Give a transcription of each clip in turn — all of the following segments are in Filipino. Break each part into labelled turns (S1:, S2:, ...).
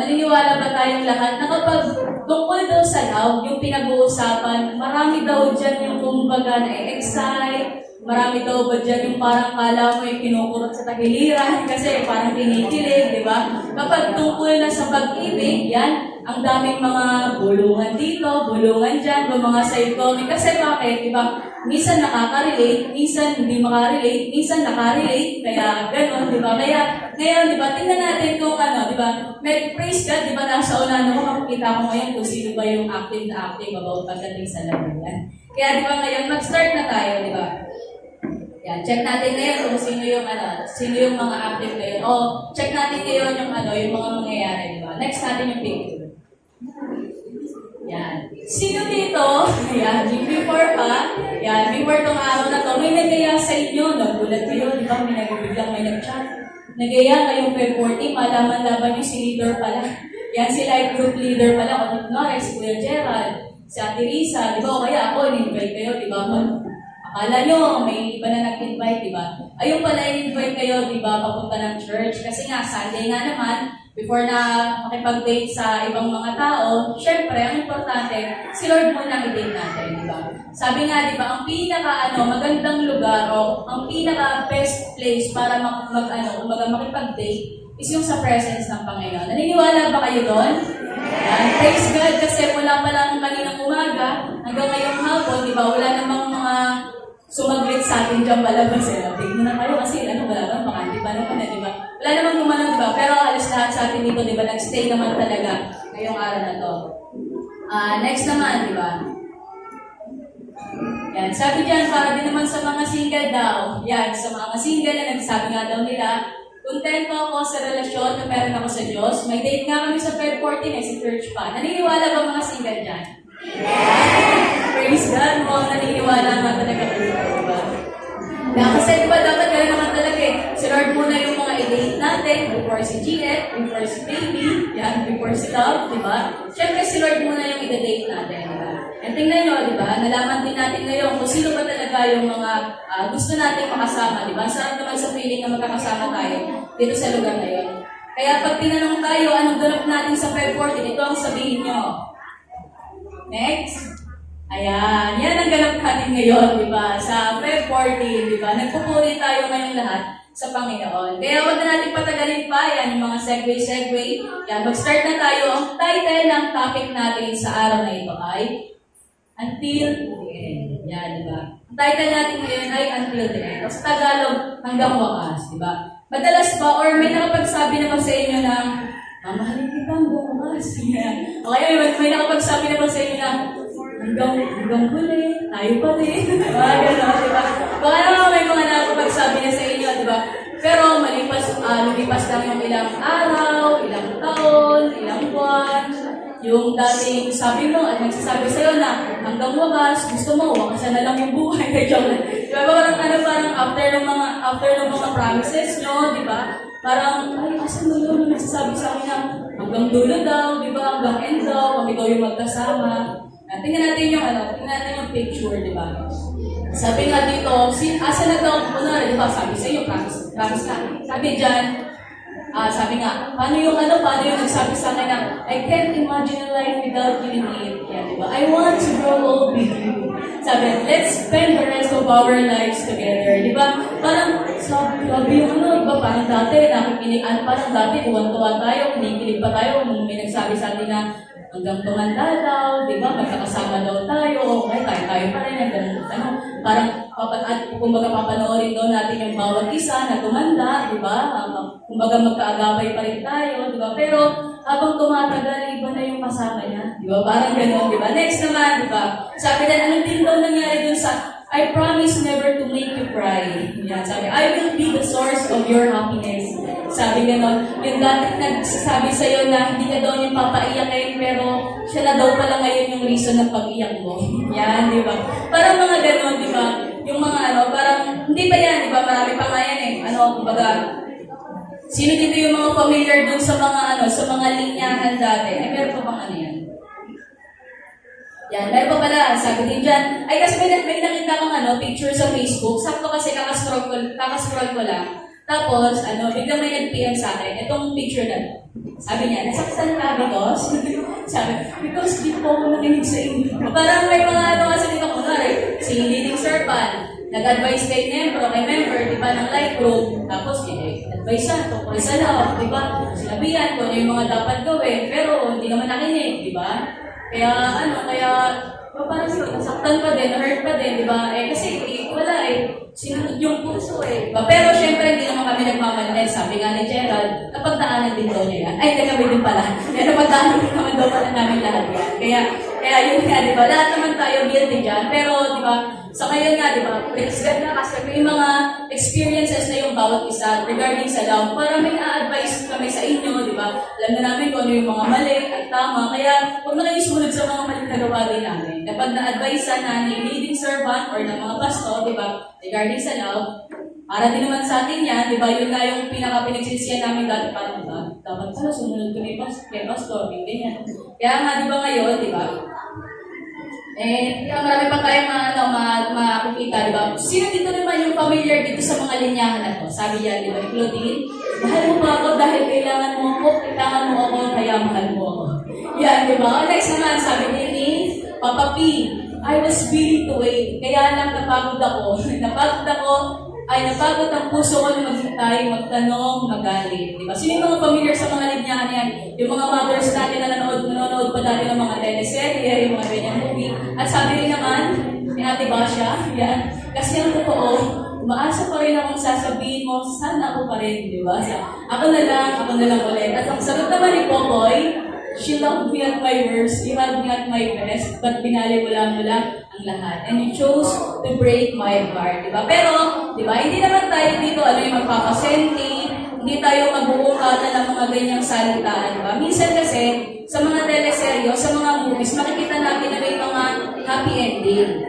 S1: naniniwala ba tayong lahat na kapag tungkol daw sa love, yung pinag-uusapan, marami daw dyan yung kumbaga na-excite, marami daw ba dyan yung parang kala mo yung kinukurot sa tagiliran kasi parang kinikilig, di ba? Kapag tungkol na sa pag-ibig, yan, ang daming mga bulungan dito, bulungan dyan, mga side-comment. Kasi bakit, di ba? Minsan nakaka-relate, minsan hindi makarelate, minsan nakarelate, kaya gano'n, di ba? Kaya ngayon, di ba, tingnan natin kung ano, di ba? May praise God, di ba, nasa unahan mo, makikita ko ngayon kung sino ba yung active na active about pagdating sa laban. Kaya di ba ngayon, mag-start na tayo, di ba? Yan, check natin ngayon kung sino yung sino yung mga active ngayon. O, check natin ngayon yung yung mga mangyayari, di ba? Next natin yung picture. Yan. Sino dito? Yan, before pa. Yan, before tong araw na to, may nagaya sa inyo. Nagulat kayo, di ba? May nagbibiglang may nag-chat. Nagaya kayong Feb 40, malaman laban yung si leader pala. Yan, si life group leader pala. O, Norris, si Kuya Gerald, si Ate Risa, di ba? O kaya ako, in-invite kayo, di ba? Akala nyo, may iba na nag-invite, di ba? Ayun pala, in-invite kayo, di ba? Papunta ng church. Kasi nga, Sunday nga naman, before na makipag-date sa ibang mga tao, syempre, ang importante, si Lord muna i-date natin, di ba? Sabi nga, di ba, ang magandang lugar o ang pinaka-best place para makipag-date is yung sa presence ng Panginoon. Naniniwala ba kayo doon? Yan. Praise God, kasi mula pa lang kaninang umaga, hanggang ngayong hapon, di ba, wala namang mga sumaglit sa atin dyan palabas. Tignan na kayo kasi, wala bang bakante pa naman, di ba? Wala namang gumanon, di ba? Pero halos lahat sa atin dito, di ba, nag-stay naman talaga ngayong araw na to. Next naman, di ba? Yan, sabi dyan, para din naman sa mga single daw. Yan, sa mga single na nagsabi nga daw nila, kontento ako sa relasyon na meron ako sa Diyos. May date nga kami sa Feb 14 sa church pa. Naniniwala ba mga single dyan? Yeah. Praise God mo, naniniwala nga talaga ko. Diba? Kasi diba dapat gano'n naman talaga eh. Si Lord muna yung mga i-date natin before si Jeanette, before si Baby, yan, before si Love, diba? Siyempre si Lord muna yung i-date natin, diba? And tingnan nyo, diba? Nalaman din natin ngayon kung sino ba talaga yung mga gusto natin makasama, diba? Sarap naman sa feeling na magkakasama tayo dito sa lugar na yun. Kaya pag tinanong tayo, anong ganap natin sa Feb 14, ito ang sabihin nyo. Next. Ayan. Yan ang ganap natin ngayon, di ba? Sa Feb 14, di ba? Nagpupuri tayo ngayong lahat sa Panginoon. Kaya huwag na natin patagalin pa. Yan, yung mga segue. Yan, mag-start na tayo. Ang title ng topic natin sa araw na ito ay Until the End. Yan, di ba? Ang title natin ngayon ay Until the End. O sa Tagalog, hanggang wakas, di ba? Madalas ba, or may nakapagsabi naman sa inyo ng mamahalin kita hanggang wakas. Yeah. O kaya may nakapagsabi naman sa inyo na hanggang huli, tayo pa rin. Diba? Gano'n, diba? Baka naman may mga nakapagsabi na sa inyo, diba? Pero lumipas lang yung ilang araw, ilang taon, ilang buwan. Yung dating sabi mo at nagsasabi sa'yo na hanggang wakas, gusto mo, wakasan na lang yung buhay. Diba? Parang after ng mga promises nyo, diba? Parang, ay, asan mo yun? Nagsasabi sa akin na hanggang dulo daw, di ba? Hanggang end daw, kami daw yung magkasama. Tingnan natin yung picture, di ba? Sabi nga dito, asa na daw, kunwari, di ba? Sabi sa iyo, promise ka. Sabi dyan, sabi nga, paano yung nagsabi sa akin na, I can't imagine a life without you in it. Yan, di ba? I want to grow old with you. Sabi, let's spend the rest of our lives together. Di ba? Parang, sabi yung di ba? Parang dati, parang dati, tuwan-tuwa tayo, kinikilig pa tayo, nung may nagsabi sa atin na, hanggang tumanda daw, di ba? Magkakasama daw tayo, okay, tayo pa rin, parang, kumbaga papanoorin daw natin yung bawat isa na tumanda, di ba? Kumbaga magkaagapay pa rin tayo, di ba? Pero, habang tumatagal, iba na yung kasama niya, di ba? Parang gano'n, di ba? Next naman, di ba? Sabi na, ano din daw nangyari dun sa, I promise never to make you cry. Yan, sabi, I will be the source of your happiness. Sabi gano'n, yung dati nagsasabi sa'yo na hindi ka daw yung papaiyakin, pero siya na daw pala ngayon yung reason ng pag-iyak mo. Yan, di ba? Parang mga gano'n, di ba? Yung mga parang, hindi ba yan, di ba? Marami pa nga yan eh. Kumbaga, sino dito yung mga familiar dun sa mga linyahan dati? Ay, meron pa bang yan? Yan, meron pa pala, sabi din dyan. Ay, kasi may nakita kong picture sa Facebook. Sakto kasi kakascroll ko lang. Tapos, biglang may nag-PM sa akin, itong picture na to. Sabi niya, nasaktan ka because? Sabi, because di po ako nakinig sa inyo. Parang may mga kasi dito ko si leading servant, nag-advise kay member, di ba, ng life group. Tapos, advice siya, tungkol sa love, di ba? Sinabihan ko yung mga dapat gawin, pero hindi naman nakinig, di ba? Kaya, parang nasaktan pa din, hurt pa din, di ba? Kasi, wala sinunod yung puso Pero syempre, hindi naman kami nagmamalit. Sabi nga ni Gerald, napagdaanan din daw niya yan. Ay, kami din pala. Kaya napagdaanan din naman daw pala namin lahat yan. Kaya yun nga, di ba? Lahat naman tayo guilty dyan. Pero, di ba, sa ngayon nga, di ba, praise God na kasi may mga experiences na yung bawat isa regarding sa love. Para may a-advise kami sa inyo, di ba? Alam na namin kung ano yung mga mali at tama. Kaya, huwag na kayo sumunod sa mga mali na gawa din namin. Kapag na-advise na ni leading servant or ng mga pastor, di ba, regarding sa love, para din naman sa atin yan, di ba, yun nga yung pinaka-pinagsisiyan namin dati parang ba? Dapat pala sumunod ko kay pastor, ganyan. Kaya nga, di ba ngayon, di ba? Marami pa tayong makikita, di ba? Sino dito naman yung familiar dito sa mga linyahan na to? Sabi niya, di ba, Claudine, mahal mo ba ako dahil kailangan mo ako, kaya mahal mo ako. Yan, di ba? Next naman, sabi ni Papa P, I was willing to wait. Kaya lang napagod ako. Napagod ang puso ko na maghintay, magtanong, magalit. Diba? Sino yung mga familiar sa mga linyahan yan? Yung mga mothers natin na nanonood pa dati ng mga teleserye, yung mga ganyang movie. At sabi rin naman, ni Ate Basha, yan. Kasi ang totoo, umaasa pa rin akong sasabihin mo, sana ako pa rin, di ba? Ako na lang ulit. At ang sagot naman ni Popoy, she loved me at my worst, he had me at my best, but binali mo lang ang lahat. And you chose to break my heart, di ba? Pero, di ba, hindi naman tayo dito, yung magpapasenti, hindi tayo mag-uukatan ng mga ganyang salitaan, di ba? Minsan kasi, sa mga teleseryo, sa mga movies, makikita natin na may mga happy ending.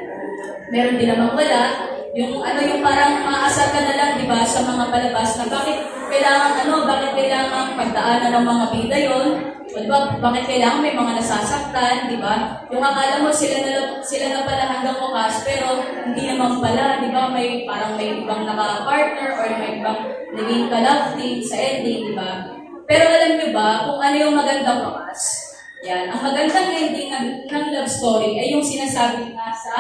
S1: Meron din namang wala, yung parang maasar ka na lang, di ba, sa mga palabas na bakit kailangan pagdaanan ng mga bida yun, o diba, bakit kailangan may mga nasasaktan, di ba? Yung akala mo sila na pala hanggang wakas, pero hindi naman pala, di ba? May ibang naka-partner or may ibang naging ka-love team sa ending, di ba? Pero alam niyo ba kung ano yung magandang wakas? Yan, ang magandang ending ng love story ay yung sinasabi nga sa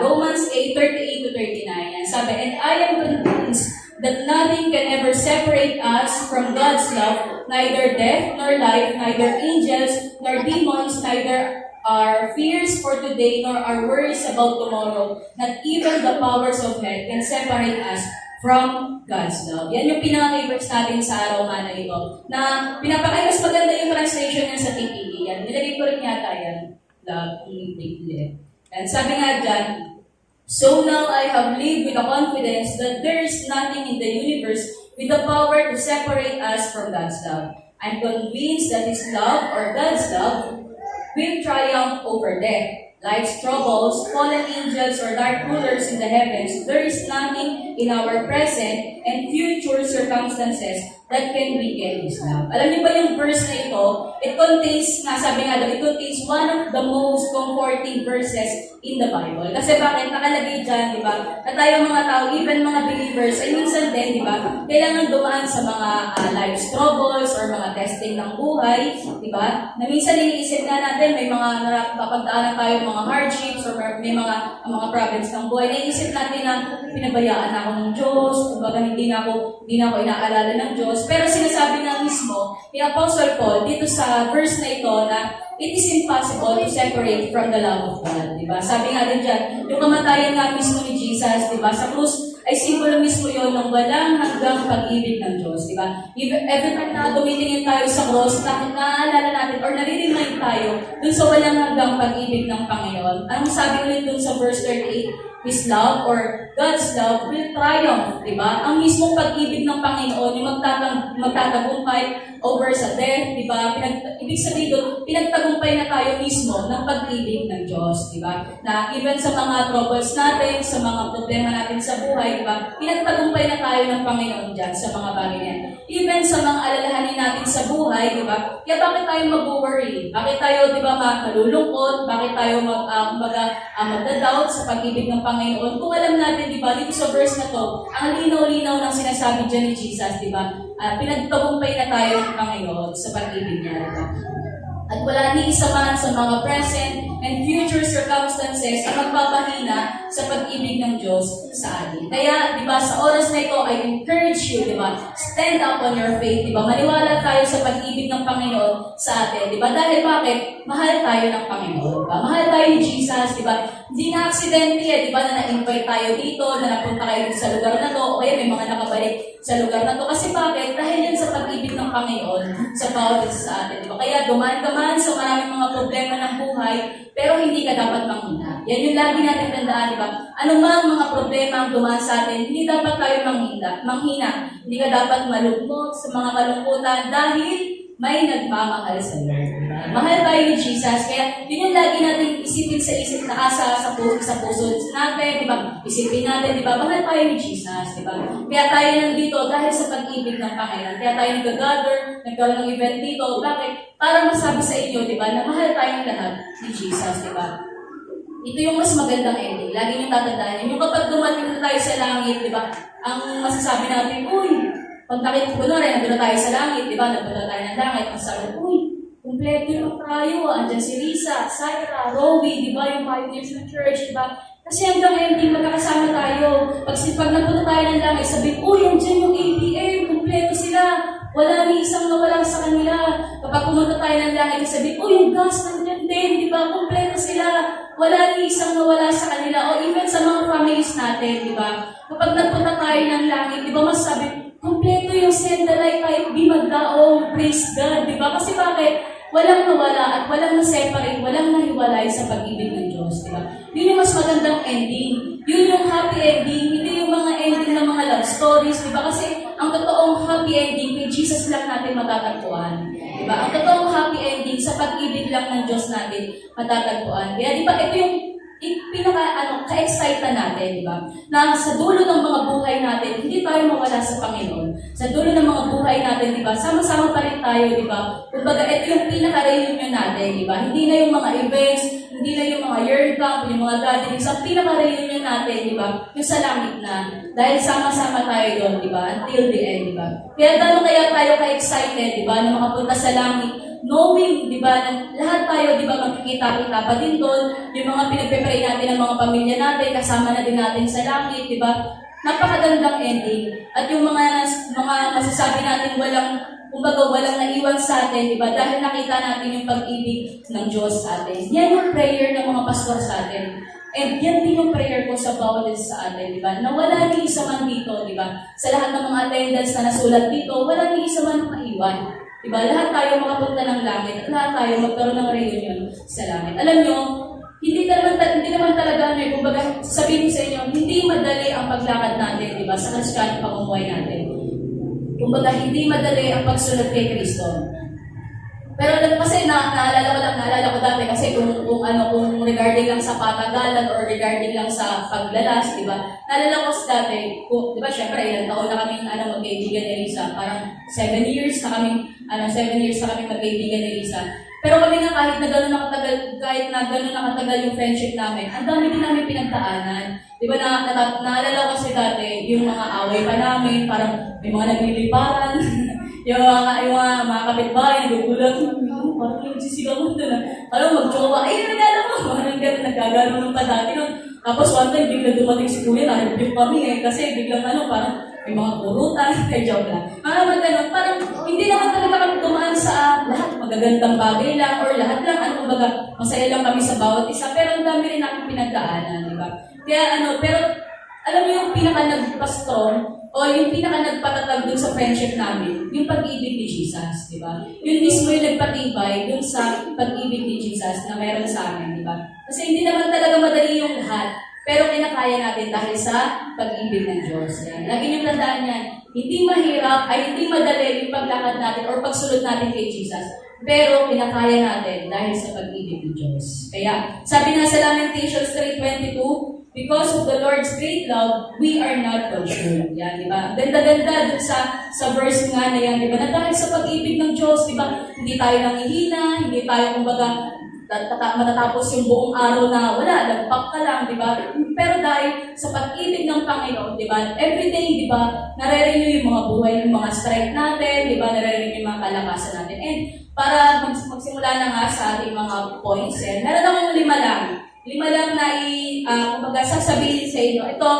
S1: Romans 8:38-39. Yan, sabi, and I am convinced that nothing can ever separate us from God's love, neither death nor life, neither angels nor demons, neither our fears for today nor our worries about tomorrow, not even the powers of hell can separate us from God's love. Yan yung pinaka-verse natin sa araw nga na ito. Na mas maganda yung translation niya sa TPE. Yan, nilagay ko rin yata yan. And sabi nga dyan, so now I have lived with the confidence that there is nothing in the universe with the power to separate us from God's love. I'm convinced that His love, or God's love, will triumph over death. Life's troubles, fallen angels, or dark rulers in the heavens, there is nothing in our present and future circumstances that can weaken His love. Alam niyo ba yung verse na ito? It contains one of the most comforting verses in the Bible. Kasi bakit? Nakalagay dyan, di ba? Na tayo mga tao, even mga believers, ay minsan din, di ba? Kailangan dumaan sa mga life troubles or mga testing ng buhay, di ba? Na minsan iniisip na natin, may mga napapagdaanan tayo mga hardships or may mga problems ng buhay. Naiisip natin na pinabayaan na ako ng Diyos, kumbaga hindi na ako inaalala ng Diyos. Pero sinasabi nga mismo ni Apostle Paul dito sa verse na ito na it is impossible to separate from the love of God. Diba? Sabi nga din dyan, yung kamatayan nga mismo ni Jesus, diba? Sa krus ay simbolo mismo yon ng walang hanggang pag-ibig ng Diyos. Diba? Every time na tumitingin tayo sa cross, naaalala natin or nare-remind tayo dun sa walang hanggang pag-ibig ng Panginoon. Anong sabi ulit dun sa verse 38? His love or God's love will triumph, di ba? Ang mismong pag-ibig ng Panginoon, yung magtatagumpay over sa death, di ba? Ibig sabihin doon, pinagtagumpay na tayo mismo ng pag-ibig ng Diyos, di ba? Na even sa mga troubles natin, sa mga problema natin sa buhay, di ba? Pinagtagumpay na tayo ng Panginoon dyan sa mga bagay na yan. Even sa mga alalahanin natin sa buhay, di ba? Kaya bakit tayo mag-worry? Bakit tayo, di ba, malulungkot? Bakit tayo magda-doubt sa pag-ibig ng Panginoon? Panginoon. Kung alam natin, di ba, dito sa verse na to, ang linaw-linaw ng sinasabi dyan ni Jesus, di ba? Pinagtagumpay na tayo ng Panginoon sa pag-ibig niya, di ba? At wala ni isa man sa mga present and future circumstances ang magpapahina sa pag-ibig ng Diyos sa atin. Kaya, di ba, sa oras na ito, I encourage you, di ba, stand up on your faith, di ba, maniwala tayo sa pag-ibig ng Panginoon sa atin, di ba, dahil bakit? Mahal tayo ng Panginoon, di ba? Mahal tayo ni Jesus, di ba? Hindi na aksidente, di ba, na na-invite tayo dito, na napunta kayo sa lugar na to, o kaya may mga nakabalik sa lugar na to. Kasi bakit? Dahil yan sa pag-ibig ng Panginoon sa bawat isa sa atin, di ba? Kaya dumaan ka man sa maraming mga problema ng buhay, pero hindi ka dapat manghina. Yan yung lagi natin tandaan, di ba? Anumang mga problema ang dumaan sa atin, hindi dapat tayo manghina. Hindi ka dapat malungkot sa mga kalungkutan dahil may nagmamahal sa iyo. Mahal tayo ni Jesus, kaya yun yung lagi natin isipin sa isip na sa puso natin, di ba? Isipin natin, di ba? Mahal tayo ni Jesus, di ba? Kaya tayo nandito dahil sa pag-ibig ng Panginoon. Kaya tayo nag-gather, nagkaroon ng event dito. Bakit? Para masabi sa inyo, di ba, na mahal tayong lahat ni Jesus, di ba? Ito yung mas magandang ending. Lagi nyo tatandaan yun. Yung kapag dumating na tayo sa langit, di ba, ang masasabi natin, uy, pag kunwari, nandun na tayo sa langit, di ba, nandun tayo ng langit, masasabi, uy, kumpleto yung tayo, andyan si Risa, Syra, Rowie, di ba, yung pioneers ng church, di ba? Kasi hanggang ending, magkakasama tayo. Pag nandun tayo ng langit, sabihin, uy, andyan yung APM, kumpleto sila. Wala ni isang nawala sa kanila. Kapag pumunta tayo ng langit, sabihin, uy, yung gas nandyan din, di ba, kumpleto sila. Wala ni isang nawala sa kanila. O even sa mga families natin, di ba? Kapag nagpunta tayo ng langit, di ba, masasabi, kumpleto yung sendalay kahit di magdaong, praise God, di ba? Kasi bakit? Walang nawala at walang na-separate, walang nahiwalay sa pag-ibig ng Diyos, di ba? Yun yung mas magandang ending. Yun yung happy ending, hindi yung mga ending ng mga love stories, di ba? Kasi ang totoong happy ending, kay Jesus lang natin matatagpuan. Di ba? Ang totoong happy ending, sa pag-ibig lang ng Diyos natin matatagpuan. Kaya di ba, ito yung ka-excite natin, di ba? Na sa dulo ng mga buhay natin, hindi tayo mawala sa Panginoon. Sa dulo ng mga buhay natin, di ba? Sama-sama pa rin tayo, di ba? Kumbaga, ito yung pinaka-reunion natin, di ba? Hindi na yung mga events, hindi na yung mga year camp, yung mga gatherings. Ang pinaka-reunion natin, di ba? Yung sa langit na. Dahil sama-sama tayo doon, di ba? Until the end, di ba? Kaya gano'n kaya tayo ka-excited, di ba? Na makapunta sa langit, knowing, di ba, na lahat tayo, di ba, magkikita-kita pa din doon, yung mga pinagpe-pray natin ng mga pamilya natin, kasama na din natin sa langit, di ba? Napakagandang ending. At yung mga masasabi natin kumbaga walang naiwan sa atin, di ba? Dahil nakita natin yung pag-ibig ng Diyos sa atin. Yan yung prayer ng mga pastor sa atin. And yan din yung prayer ko sa bawat sa atin, di ba? Na wala ni isa man dito, di ba? Sa lahat ng mga attendance na nasulat dito, wala ni isa man maiwan. Diba? Lahat tayo makapunta ng langit at lahat tayo magkaroon ng reunion sa langit. Alam nyo, hindi naman talaga, kumbaga, sabihin ko sa inyo, hindi madali ang paglakad natin, diba? Sa Kristiyano pamumuhay natin. Kumbaga, hindi madali ang pagsunod kay Kristo. Pero kasi naalala ko dati kasi kung regarding lang sa patagalan or regarding lang sa paglalas, di ba? Naalala ko sa dati, di ba, syempre, ilang taon na kaming magkaibigan ni Risa. Parang 7 years na kaming magkaibigan ni Risa. Pero kami na kahit na gano'n nakatagal yung friendship namin, ang dami din namin pinagdaanan. Di ba, naalala ko kasi dati, yung mga away pa namin, parang may mga nagliliparan. yung mga kapitbahay, nagugulat, parang yung sisigaw mo doon. Alam mo, mag-jowa, nagala mo, parang nagagano pa dati. Tapos one time, biglang dumating si Kuya, na-review kami kasi biglang parang may mga purutan, joke lang. Mga ganun, parang hindi naman talaga kami tumaan sa lahat magagandang bagay lang or lahat lang, kumbaga, masaya lang kami sa bawat isa, pero ang dami rin namin pinagdaanan, di ba? Kaya pero alam mo yung pinaka-nagpastron o yung pinaka-nagpatatag dun sa friendship namin, yung pag-ibig ni Jesus, di ba? Yun mismo yung nagpatibay dun sa pag-ibig ni Jesus na meron sa amin, di ba? Kasi hindi naman talaga madali yung lahat, pero kinakaya natin dahil sa pag-ibig ng Diyos. Yan. Lagi niyong tandaan yan, hindi mahirap, ay hindi madali yung paglakad natin or pagsulot natin kay Jesus. Pero kinakaya natin dahil sa pag-ibig ng Diyos. Kaya, sabi na sa Lamentations 3:22, because of the Lord's great love, we are not consumed. Yan, di ba? Ganda-ganda dun sa verse nga na yan, di ba? Na dahil sa pag-ibig ng Diyos, di ba? Hindi tayo nangihina, hindi tayo, kumbaga, matatapos yung buong araw na wala, lagpak ka lang, di ba? Pero dahil sa pag-ibig ng Panginoon, di ba? Everyday, di ba? Nare-renew yung mga buhay, yung mga strength natin, di ba? Nare-renew yung mga kalakasan natin. And para magsimula na nga sa ating mga points, meron akong lima lang. Lima lang na kumbaga sasabihin sa inyo. Ito,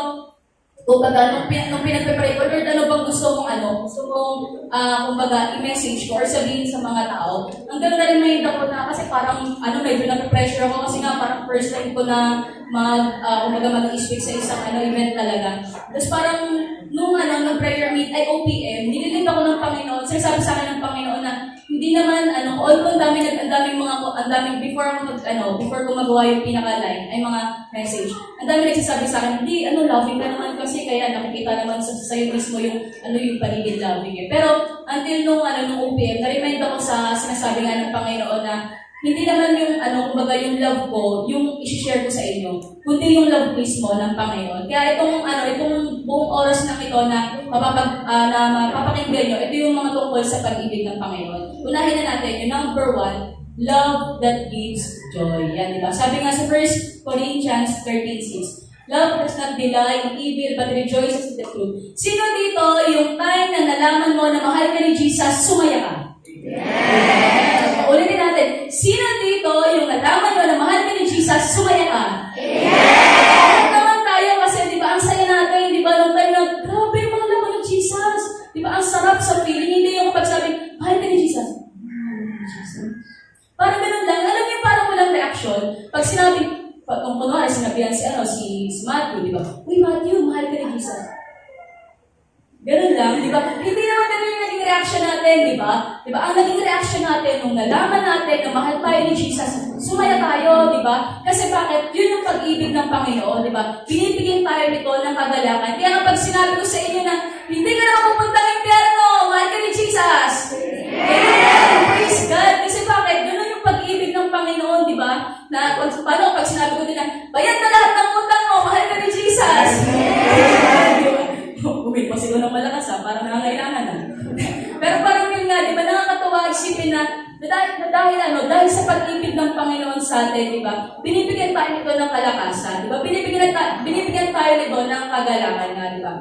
S1: kumbaga, nung pinagpe-pray ko, Lord, ano bang gusto mong, kumbaga, i-message ko or sabihin sa mga tao. Hanggang na rin may ako na, kasi parang, medyo na-pressure ako kasi nga parang first time ko na mag-speak sa isang event talaga. Tapos parang, nung prayer meet, OPM, nililip ako ng Panginoon, sinasabi sa akin ng Panginoon na, hindi naman, although ang daming, before ko magawa yung pinaka-line, ay mga message, ang dami nagsasabi sa akin, hindi, loving ka naman kasi, kaya nakikita naman sa'yo mismo yung, yung paligid loving eh. Pero, until nung OPM, na-remind ako sa sinasabi nga ng Panginoon na, hindi naman yung, kumbaga yung love ko, yung isi-share ko sa inyo, kundi yung love mismo ng Panginoon. Kaya itong buong oras na ito na mapapakinggan nyo, ito yung mga tungkol sa pag-ibig ng Panginoon. Unahin na natin, yung number 1, love that gives joy. Yan, diba? Sabi nga sa 1 Corinthians 13:6, love does not delight in evil, but rejoices in the truth. Sino dito yung time na nalaman mo na mahal ka ni Jesus, sumaya ka? Yes! Ulitin natin, sino dito yung nalaman mo na mahal ka ni Jesus, sumaya ka? Yes! Naman tayo kasi, di ba, ang saya natin, di ba, nung time na, grabe, mahal ako ni Jesus. Di ba, ang sarap sa feeling, hindi yung pagsabi, mahal ka ni Jesus. Parang ganun lang, alam niyo, parang walang reaksyon. Pag sinabi, kung kunwari, sinabihan si Matthew, di ba, uy, Matthew, mahal ka ni Jesus. Ganun lang, di ba? Hindi naman ganun yung naging reaction natin, di ba? Di ba? Ang naging reaction natin, nung nalaman natin na mahal tayo ni Jesus, sumaya tayo, di ba? Kasi bakit? Yun yung pag-ibig ng Panginoon, di ba? Binibigyan tayo nito ng kagalakan. Kaya kapag sinabi ko sa inyo na, hindi ka na mapupunta ng impyerno, mahal ka ni Jesus. Amen! Praise God! Kasi bakit? Ganun yung pag-ibig ng Panginoon, di ba? Na, paano pag sinabi ko din na, bayad na lahat ng utang mo, mahal ka ni Jesus. Uwi pa siguro ng malakas parang nangangailangan na. Pero parang yun nga, di ba, nakakatawa isipin na dahil sa pag-ibig ng Panginoon sa atin, di ba, binibigyan tayo nito ng kalakasan, di ba, binibigyan tayo nito ng kagalakan nga, di ba?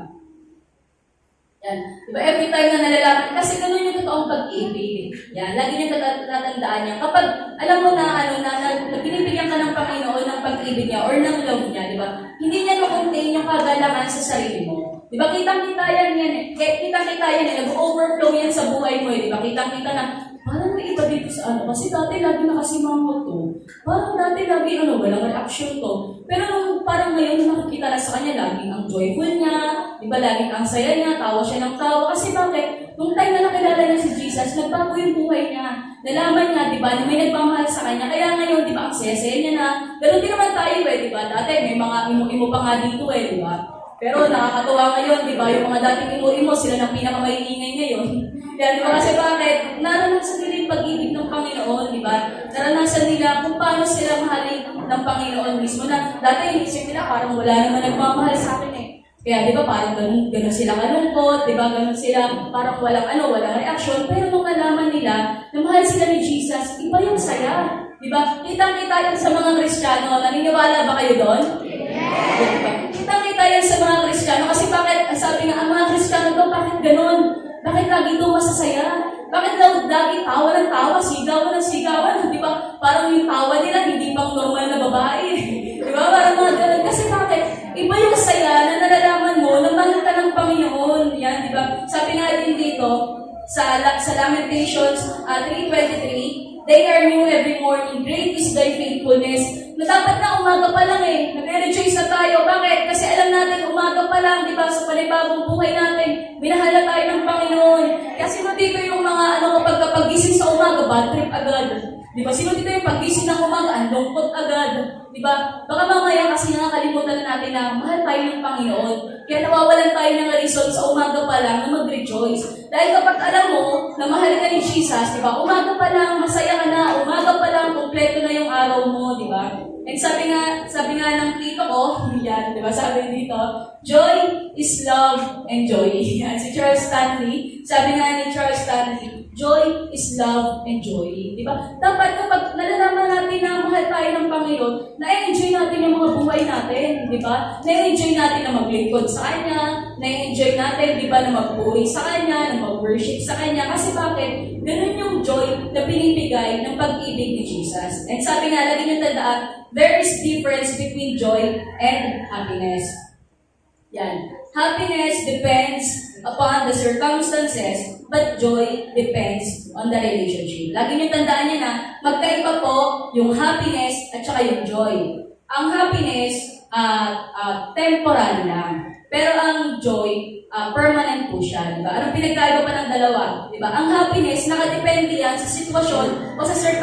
S1: Yan. Di ba, every time na nalalaman, kasi ganun yung totoong pag-ibig. Yan, lagi nyo tatandaan yan. Kapag alam mo na, na binibigyan ka ng Panginoon ng pag-ibig niya or ng love niya, di ba, hindi niya na-contain yung kagalakan sa sarili mo. Di ba, kitang-kita yan eh. Kitang-kita yan eh. Nag-overflow yan sa buhay mo eh. Di ba, kitang-kita na, parang may iba dito sa kasi dati lagi nakasimangot to. Parang dati lagi, walang reaction to. Pero nung parang ngayon, nakikita na sa kanya, laging ang joyful niya, di ba, laging ang saya niya, tawa siya ng tawa. Kasi bakit? Nung time na nakilala niya si Jesus, nagbago yung buhay niya. Nalaman niya, di ba, na may nagmamahal sa kanya. Kaya ngayon, di ba, ang saya-saya niya na. Ganun din naman tayo eh, di ba? Dati may mga imo-imo pa nga dito eh, di ba? Pero nakakatuwa ngayon, di ba, yung mga dating imo-imo, sila ng pinakamaingay ngayon. Kaya di ba, kasi bakit? Naranasan nila yung pag-ibig ng Panginoon, di ba? Naranasan nila kung paano sila mahalin ng Panginoon mismo. Na dati inisip nila, parang wala naman nagmamahal sa akin eh. Kaya di ba, parang ganun sila kalungkot, di ba, ganun sila, parang walang reaksyon. Pero nung nalaman nila na mahal sila ni Jesus, iba yung saya. Di ba? Kitang-kita yan sa mga Kristiyano. Naniniwala ba kayo doon? Yes! Kitang-kita yan sa mga Kristiyano. Kasi bakit, sabi nga, ang mga Kristiyano doon, bakit ganun? Bakit lagi doon masasaya? Bakit lagi tawa ng tawa, sigawan ng sigawan? Di ba? Parang yung tawa nila, hindi pang normal na babae. Di ba? Parang mga ganun. Kasi bakit? Iba yung saya na nalalaman mo na mahal ka ng Panginoon. Yan, di ba? Sabi nga din dito, sa Lamentations 3:23, they are new every morning. Great is thy faithfulness. Na dapat na umaga pa lang eh. Nagre-rejoice na tayo. Bakit? Kasi alam natin umaga pa lang, di ba? Sa panibagong buhay natin, minahal na tayo ng Panginoon. Kasi sino dito yung mga pagkapagising sa umaga, bad trip agad. Di ba? Sino dito yung pagising ng umaga, ang lungkot agad. Di ba? Baka mamaya kasi nakakalimutan na natin na mahal tayo ng Panginoon. Kaya nawawalan tayo ng reason sa umaga pa lang na mag-rejoice. Dahil kapag alam mo na mahal ka ni Jesus, di ba? Umaga pa lang, masaya ka na. Umaga pa lang, kompleto na yung araw mo, di ba? And sabi nga ng tito ko, yan, di ba? Sabi dito, joy is love and joy. Yan, si Charles Stanley. Sabi nga ni Charles Stanley, Joy is love and joy. Di ba? Dapat kapag nalalaman natin na mahal tayo ng Panginoon, na-enjoy natin yung mga buhay natin. Di ba? Na-enjoy natin na maglingkod sa Kanya, na-enjoy natin, di ba, na magpuri sa Kanya, na mag-worship sa Kanya. Kasi bakit? Ganun yung joy na pinipigay ng pag-ibig ni Jesus. And sabi nga, lagi nyo tandaan, there is difference between joy and happiness. Yan. Happiness depends upon the circumstances, but joy depends on the relationship. Lagi nyo tandaan yan na magkaiba po yung happiness at saka yung joy. Ang happiness, temporary lang. Pero ang joy, permanent po siya. Diba? Anong pinagkaiba pa ng dalawa? Diba? Ang happiness, nakadepende yan sa sitwasyon o sa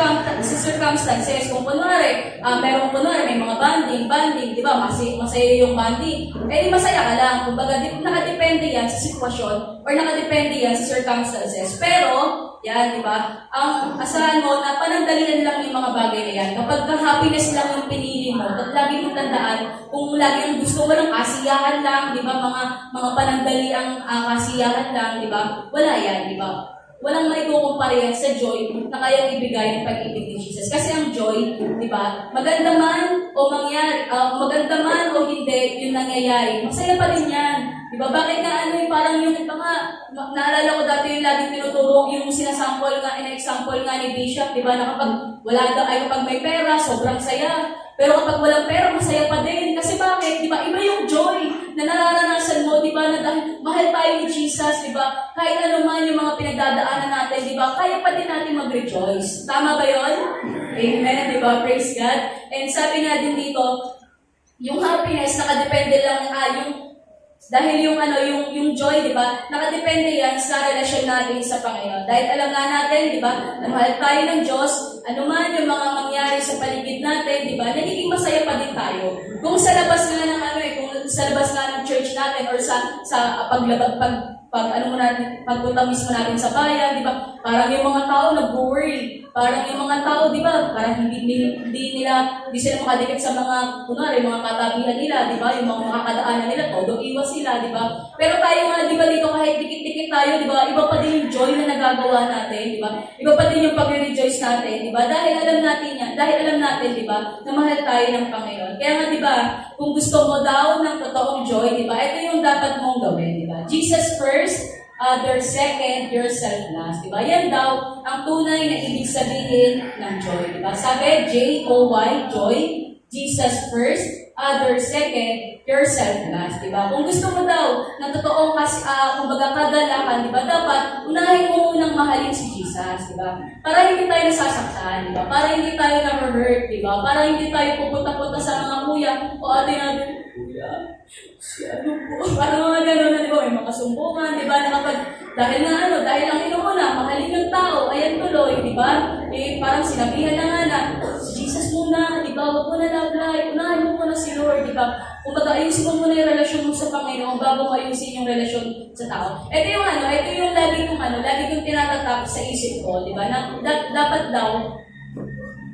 S1: circumstances. Kung kunwari, may mga banding, diba? Masaya yung banding. Eh, di masaya ka lang. Kumbaga, nakadepende yan sa sitwasyon or nakadepende yan sa circumstances. Pero, yan, di ba? Ang asahan mo na panandalian lang yung mga bagay na yan. Kapag happiness lang yung pinili mo, at lagi mo tandaan, kung lagi ang gusto mo ng kasiyahan lang, di ba? Mga panandali ang kasiyahan lang, di ba? Wala yan, di ba? Walang maikukumpara yan sa joy na kayang ibigay ng pag-ibig ni Jesus. Kasi ang joy, di ba? Maganda man o hindi, yung nangyayari. Masaya pa rin yan. Di ba? Bakit nga parang yung iba nga, naalala ko dati yung laging tinuturo, yung sinasample nga, in-example nga ni Bishop, di ba? Na kapag may pera, sobrang saya. Pero kapag walang pera, masaya pa din. Kasi bakit? Di ba? Iba yung joy na nararanasan mo, di ba? Na dahil mahal tayo ni Jesus, di ba? Kahit ano man yung mga pinagdadaanan natin, di ba? Kaya pa din natin mag-rejoice. Tama ba yun? Amen, di ba? Praise God. And sabi nga din dito, yung happiness, nakadepende lang, dahil yung joy, di ba? Nakadepende yan sa relasyon natin sa Panginoon. Dahil alam nga natin, di ba? Na mahal tayo ng Diyos, ano man yung mga mangyari sa paligid natin, di ba? Nagiging masaya pa din tayo. Kung sa labas nga ng kung sa labas nga ng church natin or sa pagpunta mismo natin sa bayan, di ba? Parang yung mga tao nag-worry. Parang yung mga tao, di ba? Parang hindi sila makadikit sa mga, mga katabihan nila, di ba? Yung mga kadaanan nila, todo iwas sila, di ba? Pero tayo nga, di ba, dito kahit dikit-dikit tayo, di ba? Iba pa din yung joy na nagagawa natin, di ba? Iba pa din yung pag-rejoice natin, di ba? Dahil alam natin, di ba, na mahal tayo ng Panginoon. Kaya nga, di ba, kung gusto mo daw ng totoong joy, di ba? Ito yung dapat mong gawin, di ba? Jesus first, other second, yourself last. Diba? Yan daw ang tunay na ibig sabihin ng joy. Diba? Sabi, J-O-Y, joy, Jesus first, other second, yourself last. Diba? Kung gusto mo daw na totoong kumbaga kagalakan, diba? Dapat unahin mo munang mahalin si Jesus. Diba? Para hindi tayo nasasaktan. Diba? Para hindi tayo na-hurt. Diba? Para hindi tayo pupunta-punta sa mga kuya o ate natin, kuya, parang mga gano'n na, di ba? May mga sumbungan, di ba? Na dahil ang inuuna, mahalin yung tao, ayan tuloy, di ba? Eh, parang sinabihan na nga na, si Jesus muna, di ba? Huwag mo na love-life, unahin mo muna si Lord, di ba? Kung ayusin mo muna yung relasyon mo sa Panginoon bago mo ayusin yung relasyon sa tao. Ito yung lagi kong tinatatapos sa isip ko, di ba? Na dapat daw,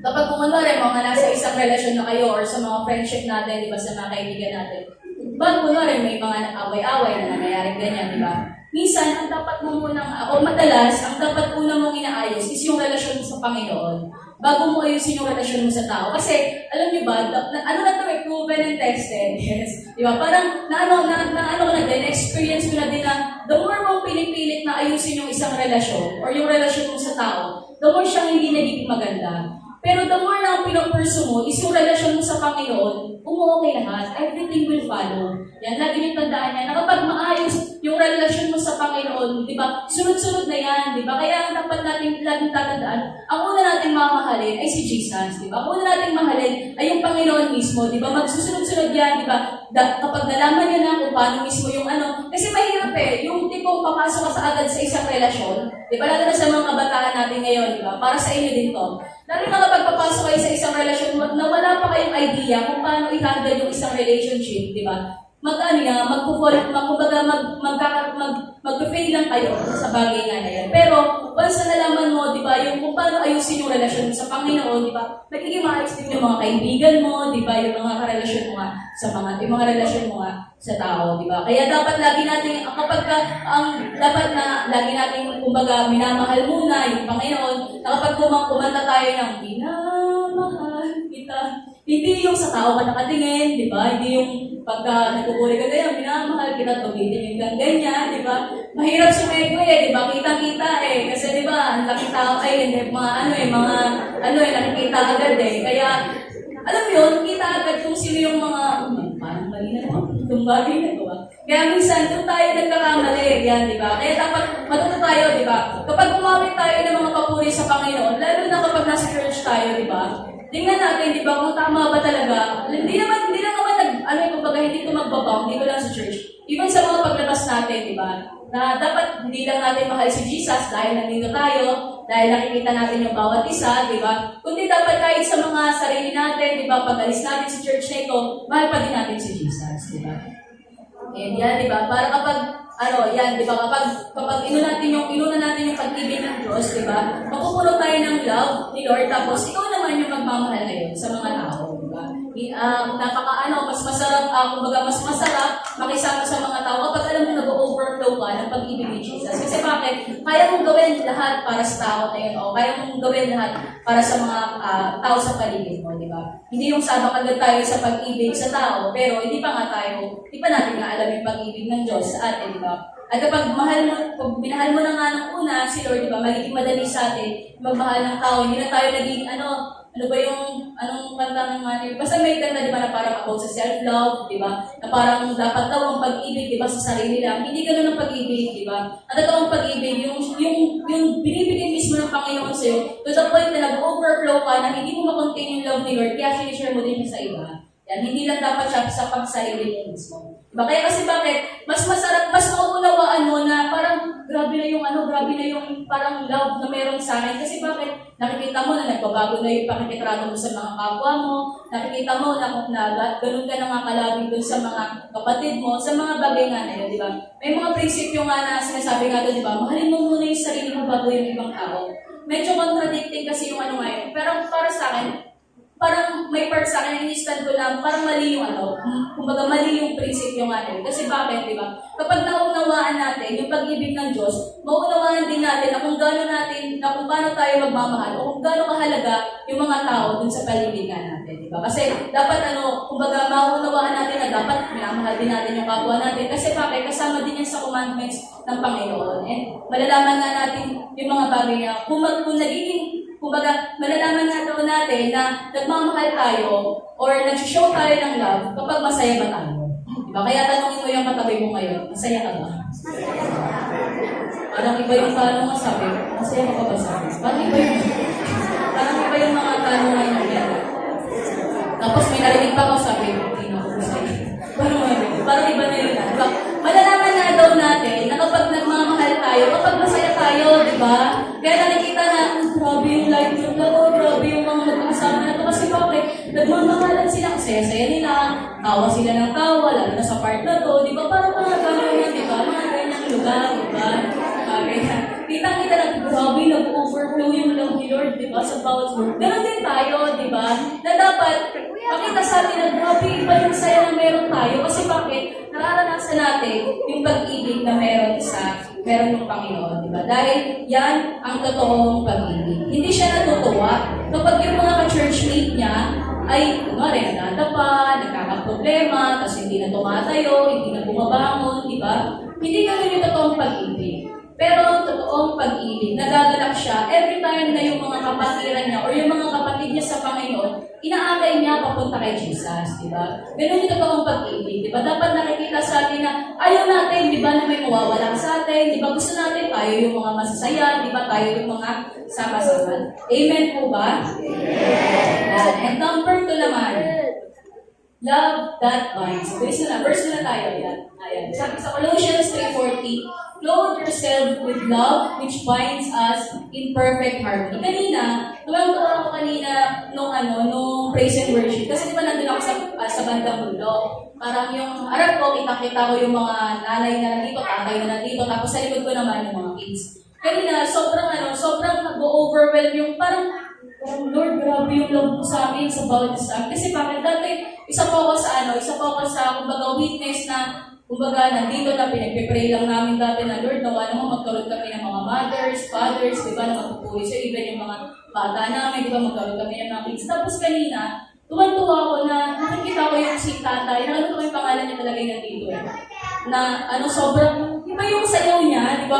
S1: kapag mga nasa isang relasyon na kayo or sa mga friendship natin, di ba, sa mga kaibigan natin, may mga away-away na nangyayari ganyan, di ba? Minsan, ang dapat mo munang, o madalas, ang dapat una mong inaayos is yung relasyon mo sa Panginoon bago mo ayusin yung relasyon mo sa tao. Kasi, alam niyo ba, proven and tested, yes. Di ba? Parang, na-experience ko na din na the more mong pinipilit na ayusin yung isang relasyon or yung relasyon mo sa tao, the more siyang hindi nagiging maganda. Pero the more na ang pinapurso mo is yung relasyon mo sa Panginoon, umuokay lahat. Everything will follow. Yan, lagi niyong tandaan yan. Na kapag maayos yung relasyon mo sa Panginoon, di ba, sunod-sunod na yan, di ba? Kaya dapat natin laging tatandaan, ang una nating mamahalin ay si Jesus, di ba? Ang una nating mahalin ay yung Panginoon mismo, di ba? Magsusunod-sunod yan, di ba? Kapag nalaman niyo na kung paano mismo yung kasi mahirap yung tipong papasok ka sa agad sa isang relasyon, di ba? Lalo na sa mga kabataan natin ngayon, di ba? Para sa inyo din to. Lalo na kapag papasok kayo sa isang relasyon na wala pa kayong idea kung paano i-handle yung isang relationship, di ba? mag-fail lang kayo sa bagay nga na yan. Pero, once na nalaman mo, di ba, yung kung paano ayusin yung relasyon mo sa Panginoon, di ba, magiging maayos din yung mga kaibigan mo, di ba, yung mga karelasyon mo nga sa yung mga relasyon mo nga sa tao, di ba? Kaya dapat lagi natin, dapat na lagi natin, kumbaga, minamahal muna yung Panginoon, na kapag kumanta tayo ng minamahal kita, hindi yung sa tao ka nakatingin, di ba? Hindi yung pagka nagpupuli ka tayo, minamahal kita, tumitingin kang ganyan, di ba? Mahirap sumego di ba? Kita-kita Kasi di ba, ang laking tao hindi, nakikita agad Kaya, alam mo yun, kita agad kung sino yung mga, parang mali na naman, itong bagay na ito Kaya minsan, kung tayo nagkakamali, yan, di ba? Kaya dapat matuto tayo, di ba? Kapag gumamit tayo ng mga papuri sa Panginoon, lalo na kapag nasa church tayo, di ba? Tingnan natin, di ba, kung tama ba talaga. Hindi lang naman, kumbaga, hindi ito magbabaw, hindi ko lang sa church. Even sa mga paglabas natin, di ba? Na dapat hindi lang natin mahal si Jesus dahil nandito tayo, dahil nakikita natin yung bawat isa, di ba? Kundi dapat kahit sa mga sarili natin, di ba, pag alis natin sa church na ito, mahal pa din natin si Jesus, di ba? And yan, di ba? Para kapag, di ba? Kapag inuna natin yung pag-ibig ng Diyos, di ba? Makukulo tayo ng love ni Lord, tapos ikaw naman yung magmamahal ngayon sa mga tao, di ba? Mas masarap, kumbaga, mas masarap makisama sa mga tao kapag alam mo nag-overflow ka ng pag-ibig ni Jesus. Kasi bakit? Kaya mong gawin lahat para sa tao na yun, o kaya mong gawin lahat para sa mga tao sa paligid mo, di ba? Hindi yung sabak agad tayo sa pag-ibig sa tao, pero hindi pa natin nga alam yung pag-ibig ng Diyos sa atin, di ba? At kapag minahal mo na nga ng una, si Lord, di ba, magiging madali sa atin magmahal ng tao. Hindi na tayo naging, anong kanta ng mga, basta may kanta, di ba, na parang about sa self-love, di ba, na parang dapat daw ang pag-ibig, di ba, sa sarili lang. Hindi ganun ang pag-ibig, di ba? At ang pag-ibig, yung binibigay mismo ng Panginoon sa'yo, to the point na nag-overflow ka na hindi mo makontain yung love ni Lord, kaya sinishare mo din siya sa iba. Yan, hindi lang dapat siya sa pagsarili mo mismo. Diba? Kaya kasi bakit? Mas masarap, mas mauunawaan mo na parang grabe na yung parang love na meron sa akin. Kasi bakit? Nakikita mo na nagbabago na yung pakikitrato mo sa mga kapwa mo. Nakikita mo na ganun ka nakakalabing dun sa mga kapatid mo, sa mga bagay nga na yun, di ba? May mga prinsipyo nga na sinasabi nga doon, di ba? Mahalin mo muna yung sarili mo bago yung ibang tao. Medyo contradicting kasi yung ngayon. Pero para sa akin, parang may part sa akin, in-instant ko lang, parang mali yung kumbaga mali yung prinsipyo nga yun. Kasi bakit, di ba? Kapag naunawaan natin yung pag-ibig ng Diyos, maunawaan din natin na kung paano tayo magmamahal o kung gaano kahalaga yung mga tao dun sa paligid nga natin, di ba? Kasi dapat kumbaga maunawaan natin na dapat minamahal din natin yung kapwa natin. Kasi bakit? Kasama din yan sa commandments ng Panginoon. And malalaman nga natin yung mga bagay na kung kumbaga, malalaman nga daw natin na nagmamahal tayo or nag-show tayo ng love kapag masaya ba tayo. Diba? Kaya tanongin mo yung katabi mo ngayon, masaya ka ba? Parang iba yung tanong mo sabi, masaya ka ba sabi? Parang iba yung mga tanong ngayon yan. Tapos may narinig pa ako sabi, hindi na ako masaya. Parang iba na yun. Diba? Malalaman nga daw natin na kapag nagmamahal tayo, kapag masaya tayo, diba? Kaya nakikita na, grabe yung life group na to, grabe yung mga magkakasama na to. Kasi bakit? Nagmamahalan sila, saya-saya nila, tawa sila ng tawa, lalo na sa part na to, di ba? Parang mga gano'n yan, di ba? Mga ganyang lugar, di ba? Kita-kita na, grabe, nag-overflow yung love ni Lord, di ba? Sa bawat word. Ganon din tayo, di ba? Na dapat, makita sa atin na grabe, iba yung saya na meron tayo. Kasi bakit? Nararanasan natin yung pag-ibig na meron yung Panginoon, di ba? Dahil yan ang totoong pag-ibig. Hindi siya natutuwa kapag yung mga ka-churchmate niya ay, kumari, nadapa, nagkakaproblema, tapos hindi na tumatayo, hindi na bumabangon, di ba? Hindi ganun yung totoong pag-ibig. Pero totoong pag-ibig, nagagalak siya every time na yung mga kapatiran niya or yung mga kapatid niya sa Panginoon, inaagay niya papunta kay Jesus, di ba? Ganun yung totoong pag-ibig, di ba? Dapat nakikita sa atin na ayaw natin, di ba, na may mawawala sa atin, di ba? Gusto natin tayo yung mga masasaya, di ba? Tayo yung mga sama-sama. Amen po ba? Amen. And number 2 naman, love that binds. Verse na tayo. Ayan. Sabi sa Colossians 3:40, clothe yourself with love which binds us in perfect harmony. Kanina, tuwang-tuwa ako kanina nung praise and worship. Kasi di ba nandun ako sa sa bandang mundo. Parang yung harap ko, kita-kita ko yung mga nanay na nandito, tatay na nandito, tapos sa likod ko naman yung mga kids. Kanina, sobrang nag-overwhelm yung parang, Lord, grabe yung love mo sa amin, sa bawat isa. Kasi bakit dati, isa po ako sa, kumbaga, witness na, kumbaga, nandito na, pinagpipray lang namin dati na, Lord, nawa naman magkaroon kami ng mga mothers, fathers, di ba, na magpupuwi sa even yung mga bata namin, di ba, magkaroon kami ng mga kids. Tapos kanina, tuwan-tuwa ako na nakikita ko yung si tatay, na ko yung pangalan niya talaga yung nandito eh. Na sobrang, di ba yung sayaw niya, di ba?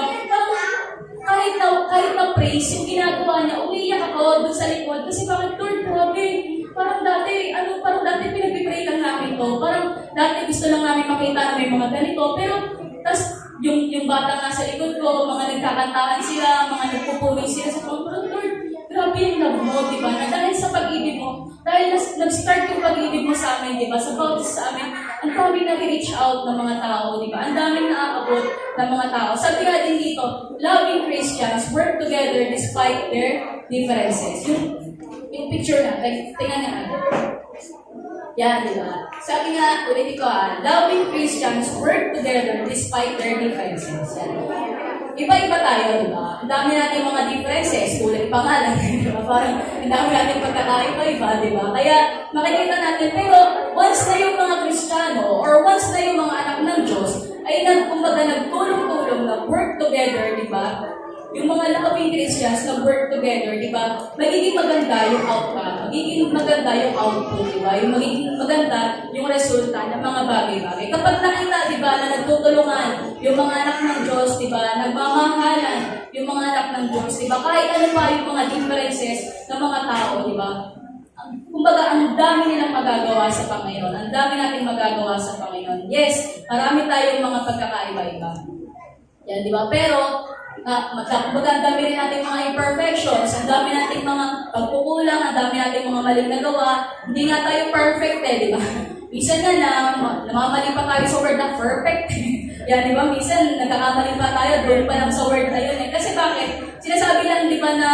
S1: Kahit na praise, yung ginagawa niya, umiiyak ako doon sa likod. Kasi bakit, Lord, grabe, parang dati pinag-pray lang namin to. Parang dati gusto lang namin makita na may mga ganito. Pero, tas yung bata nga sa likod ko, mga nagkakantahan sila, mga nagpupuri sila sa parang, Lord, grabe yung love mo, di ba? Na dahil sa pag-ibig mo, dahil nag-start yung pag-ibig mo sa amin, di ba? Sa bawat sa amin, ang daming nag-reach out ng mga tao, di ba? Ang daming nakakabot ng mga tao. Sabi nga din dito, loving Christians work together despite their differences. Yung picture natin, tingnan niya natin. Yan, di ba? Sabi nga, ulit ko loving Christians work together despite their differences. Yan. Iba-iba tayo, di ba? Ang dami natin mga differences, kulay pangalan, di ba? Parang ang dami natin pagkakaiba-iba, di ba? Kaya makikita natin, pero once na yung mga Kristiyano or once na yung mga anak ng Diyos ay nagtulong-tulong na work together, di ba? Yung mga loving Christians na work together, di ba? Magiging maganda yung outcome, magiging maganda yung output, di ba? Yung magiging maganda yung resulta ng mga bagay-bagay. Kapag nakita, di ba, na nagtutulungan yung mga anak ng Diyos, di ba, nagmamahalan yung mga anak ng Diyos, di ba, kahit ano pa yung mga differences ng mga tao, di ba? Kumbaga, ang dami nilang magagawa sa Panginoon. Ang dami nating magagawa sa Panginoon. Yes, marami tayong mga pagkakaiba-iba. Yan, di ba? Pero, kumbaga, ang dami rin nating mga imperfections, ang dami nating mga pagkukulang, ang dami nating mga maling nagawa. Hindi nga tayo perfect di ba? Minsan nga namamali pa tayo sa word na perfect. Yan, di ba? Minsan nagkakamali pa tayo, doon pa lang sa word na yun eh. Kasi bakit? Sinasabi lang, di ba, na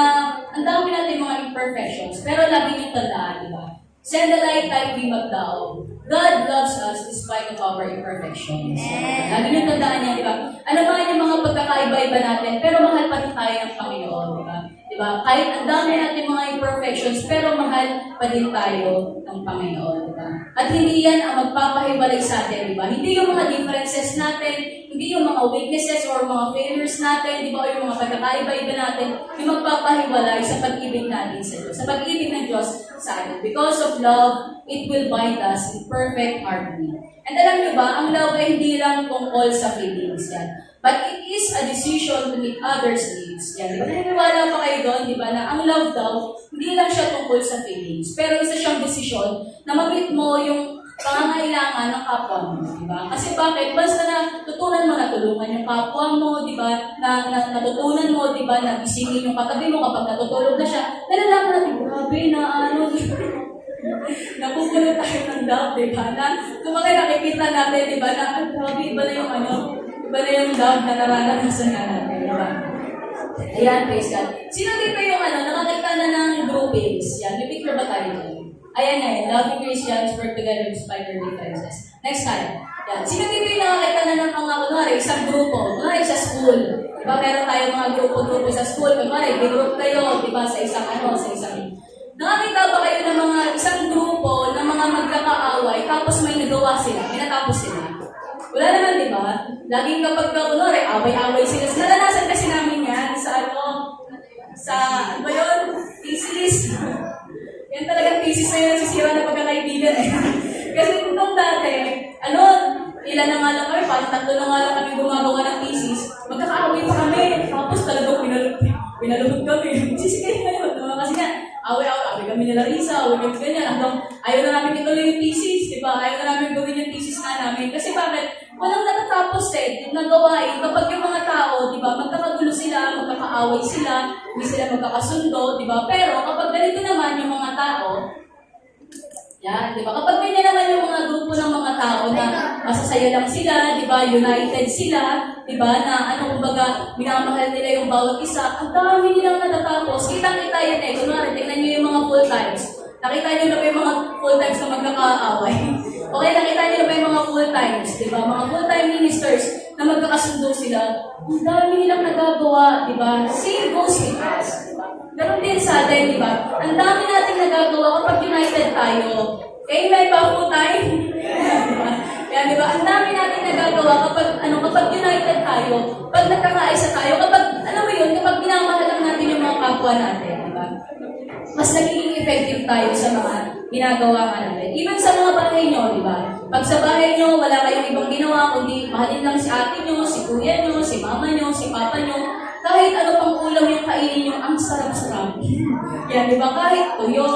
S1: ang dami nating mga imperfections, pero lagi niyong tandaan, di ba? Send the light like we magdao. God loves us despite of our imperfections. Lagi niyong tandaan niya, di ba? Ano ba yung mga pagkakaiba-iba natin, pero mahal pa rin tayo ng Panginoon, di ba? Di ba? Kahit ang dami natin mga imperfections, pero mahal pa din tayo ng Panginoon, di ba? At hindi yan ang magpapahiwalay sa atin, di ba? Hindi yung mga differences natin, hindi yung mga weaknesses or mga failures natin, di ba? O yung mga pagkakaiba-iba natin, yung magpapahiwalay sa pag-ibig natin sa Diyos. Sa pag-ibig ng Diyos sa atin. Because of love, it will bind us in perfect harmony. And alam niyo ba, ang love ay hindi lang tungkol sa feelings yan. But it is a decision to meet others' needs. Yan. Naniniwala pa kayo doon, di ba, na ang love daw, hindi lang siya tungkol sa feelings. Pero isa siyang desisyon na ma-meet mo yung pangangailangan ng kapwa mo, di ba? Kasi bakit? Basta na tutunan mo na tulungan yung kapwa mo, di ba? Na natutunan mo, di ba, na isingin yung katabi mo kapag natutulog na siya. Nalalaman natin, grabe na napupuno tayo ng love, di ba? Na kumaka nakikita natin, di ba, na grabe, iba na yung iba na yung love na naranasan nga natin, di ba? Ayan, praise God. Sino dito yung nakakita na ng groupings? Yan, may picture ba tayo dyan? Ayan na yun, loving Christians work together despite their differences. Next time. Yan. Sino dito yung nakakita na ng mga, kunwari, isang grupo, kunwari sa school. Diba, meron tayo mga grupo sa school, kunwari, group kayo, diba, sa isang Nakakita ba kayo ng mga isang grupo na mga magkakaaway, tapos may nagawa sila, may natapos sila? Wala naman, di ba? Laging kapag kunwari, away-away sila. Naranasan kasi namin yan ano ba yun? Thesis. Yan talagang thesis na yun, sisira na pagkakaibigan eh. Kasi itong dati, ilan na nga lang kami, parang 3 na nga lang kami gumagawa ng thesis, magkakaaway pa kami. Tapos talagang pinalubog kami. Sisigay na yun. Kasi nga, away kami nila Risa, away kami ganyan. Hanggang ayaw na namin ituloy yung thesis, di ba? Ayaw na namin gawin yung thesis na namin. Kasi bakit? Walang natatapos yung nagawain. Kapag yung mga tao, di ba, magkakagulo sila, magkakaaway sila, hindi sila magkakasundo, di ba? Pero kapag ganito naman yung mga tao, yan, di ba? Kapag ganyan naman yung mga grupo ng mga tao na masasaya lang sila, di ba? United sila, di ba? Na kumbaga, minamahal nila yung bawat isa. Ang dami nilang natatapos. Kitang-kita yan Kunwari, tingnan nyo yung mga full times. Nakita nyo na ba yung mga full times na magkakaaway? Okay, nakita niyo ba yung mga full-times, di ba? Mga full-time ministers na magkakasundo sila, ang dami nilang nagagawa, di ba? Same goes with us, di ba? Ganun din sa atin, di ba? Ang dami nating nagagawa kapag united tayo. Amen ba full-time? Diba? Kaya di ba? Ang dami natin nagagawa kapag united tayo, pag nagkakaisa tayo, kapag, alam mo yun, kapag minamahal lang natin yung mga kapwa natin, di ba? Mas nagiging effective tayo sa mga ginagawa natin. Even sa mga bahay nyo, di ba? Pag sa bahay nyo, wala kayong ibang ginawa, kundi mahalin lang si ate nyo, si kuya nyo, si mama nyo, si papa nyo, kahit ano pang ulam yung kainin nyo, ang sarap-sarap. Yan, di ba? Kahit tuyo,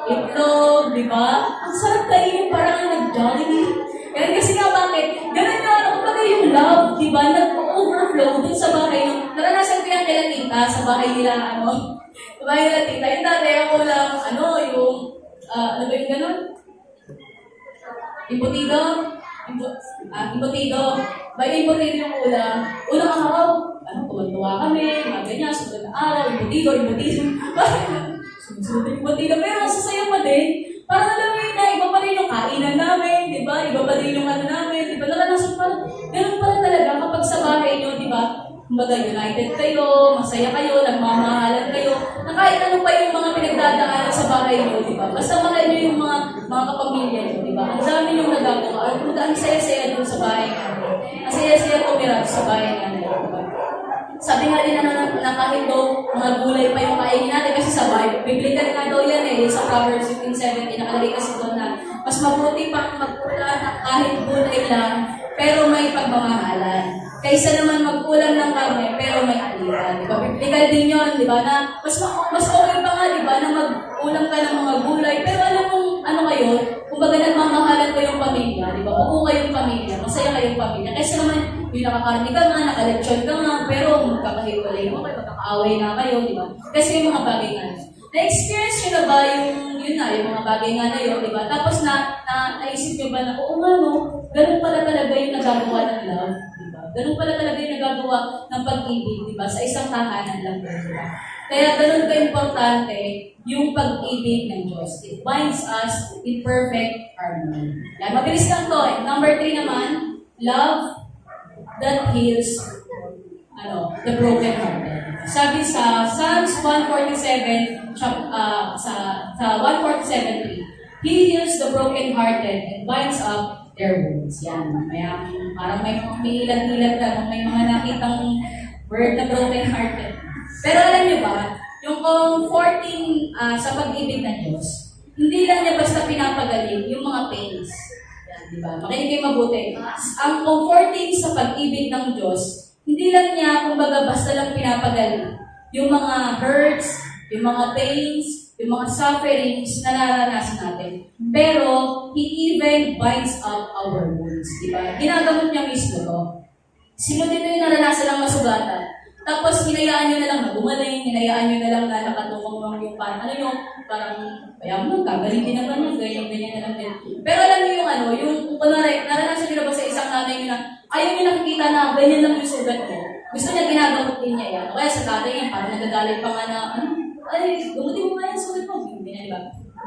S1: itlog, di ba? Ang sarap kainin, parang nag-jolly. Yan, kasi nga bakit? Ganun nga, kumbaga yung love, di ba? Nag-overflow dun sa bahay nyo. Naranasan ko yung kila tita sa bahay nila, sa bahay nila tita. Yung dati, ako lang, ano ba yung ganun? Imputido? Imputido. May imputido yung ulam. Unang araw, tuwan-tuwa kami, mga ganyan, sunod na araw, imputido. Sunod yung imputido. Pero sasaya pa din. Parang alam mo yun na, iba pa rin yung kainan namin, di ba? Iba pa rin yung ano namin, di ba? Nakalasan pa, ganun pala talaga kapag sa bahay nyo, di ba? Kumbaga, united kayo, masaya kayo, nagmamahalan kayo, na kahit ano pa yung mga pinagdadaanan sa bahay nyo, di ba? Basta mahal nyo yung mga kapamilya nyo, di ba? Ang dami yung nagagawa. Ang saya-saya dun sa bahay namin. Ang saya-saya tumira sa bahay namin, di ba? Sabi nga din na kahit daw mga gulay pa yung kainin natin kasi sa Bible, biblical nga daw yan sa Proverbs 15:17, nakalagay kasi doon na mas mabuti pang magkulang ng kahit gulay lang, pero may pagmamahalan. Kaysa naman magkulang ng karne, pero may aliran. Di ba? Biblical din yun, di ba? Na mas okay pa nga, di ba? Na magkulang ka ng mga gulay, pero alam mong ano kayo, kumbaga nagmamahalan ko yung pamilya, di ba? Buo kayong pamilya, masaya kayong pamilya. Kaysa naman, yung nakakarni ka nga, nakaletsyon ka nga, pero magkakahiwalay mo kayo, magkakaaway na kayo, di ba? Kasi yung mga bagay nga. Na-experience nyo na ba yung mga bagay nga na yun, di ba? Tapos naisip nyo ba na, oo nga no, ganun pala talaga yung nagagawa ng love, di ba? Ganun pala talaga yung nagagawa ng pag-ibig, di ba? Sa isang tahanan lang, di ba? Kaya ganun ka-importante yung pag-ibig ng Diyos. It binds us in perfect harmony. Yan, mabilis lang to. Number 3 naman, love that heals the broken-hearted. Sabi sa Psalms 147, sa 147:3, He heals the broken-hearted and binds up their wounds. Yan, mamaya, parang may ilan-ilan ka, may mga nakitang word na broken-hearted. Pero alam niyo ba, yung comforting sa pag-ibig ng Diyos, hindi lang niya basta pinapagaling yung mga pains. Yan, di ba? Makinig kayo mabuti. Ang comforting sa pag-ibig ng Diyos, hindi lang niya, kumbaga, basta lang pinapagaling yung mga hurts, yung mga pains, yung mga sufferings na naranasan natin. Pero, He even binds up our wounds. Diba? Ginagamot niya mismo to. Sino dito yung naranasan ng masugatan? Tapos, hinayaan nyo na lang na gumaling, hinayaan nyo na lang na nakatungkong lang yung parang, kaya mo, gagaling din naman yung ganyan na lang din. Pero alam niyo yung kunwari, naranasan nyo na ba sa isang nanay nyo na, ayaw nyo nakikita na ganyan lang yung sugat mo. Gusto niya ginagawa din niya yan. O kaya sa tatay niya, parang nagagalit pa nga na, gumutin mo nga yung sugat mo. Hindi niya, di ba?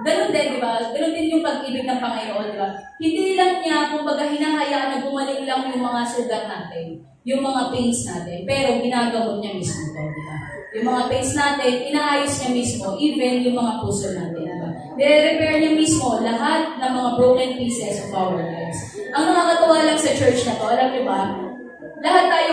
S1: Ganun din, di ba? Ganun din yung pag-ibig ng Panginoon, di ba? Hindi lang niya, kumbaga, hinahayaan na gumaling lang yung mga sugat natin, yung mga pains natin, pero ginagawin niya mismo ito, di ba? Yung mga pains natin, inaayos niya mismo, even yung mga puso natin, di ba? Nire-repair niya mismo lahat ng mga broken pieces of our lives. Ang nakakatawa lang sa church na to, alam niyo ba, lahat tayo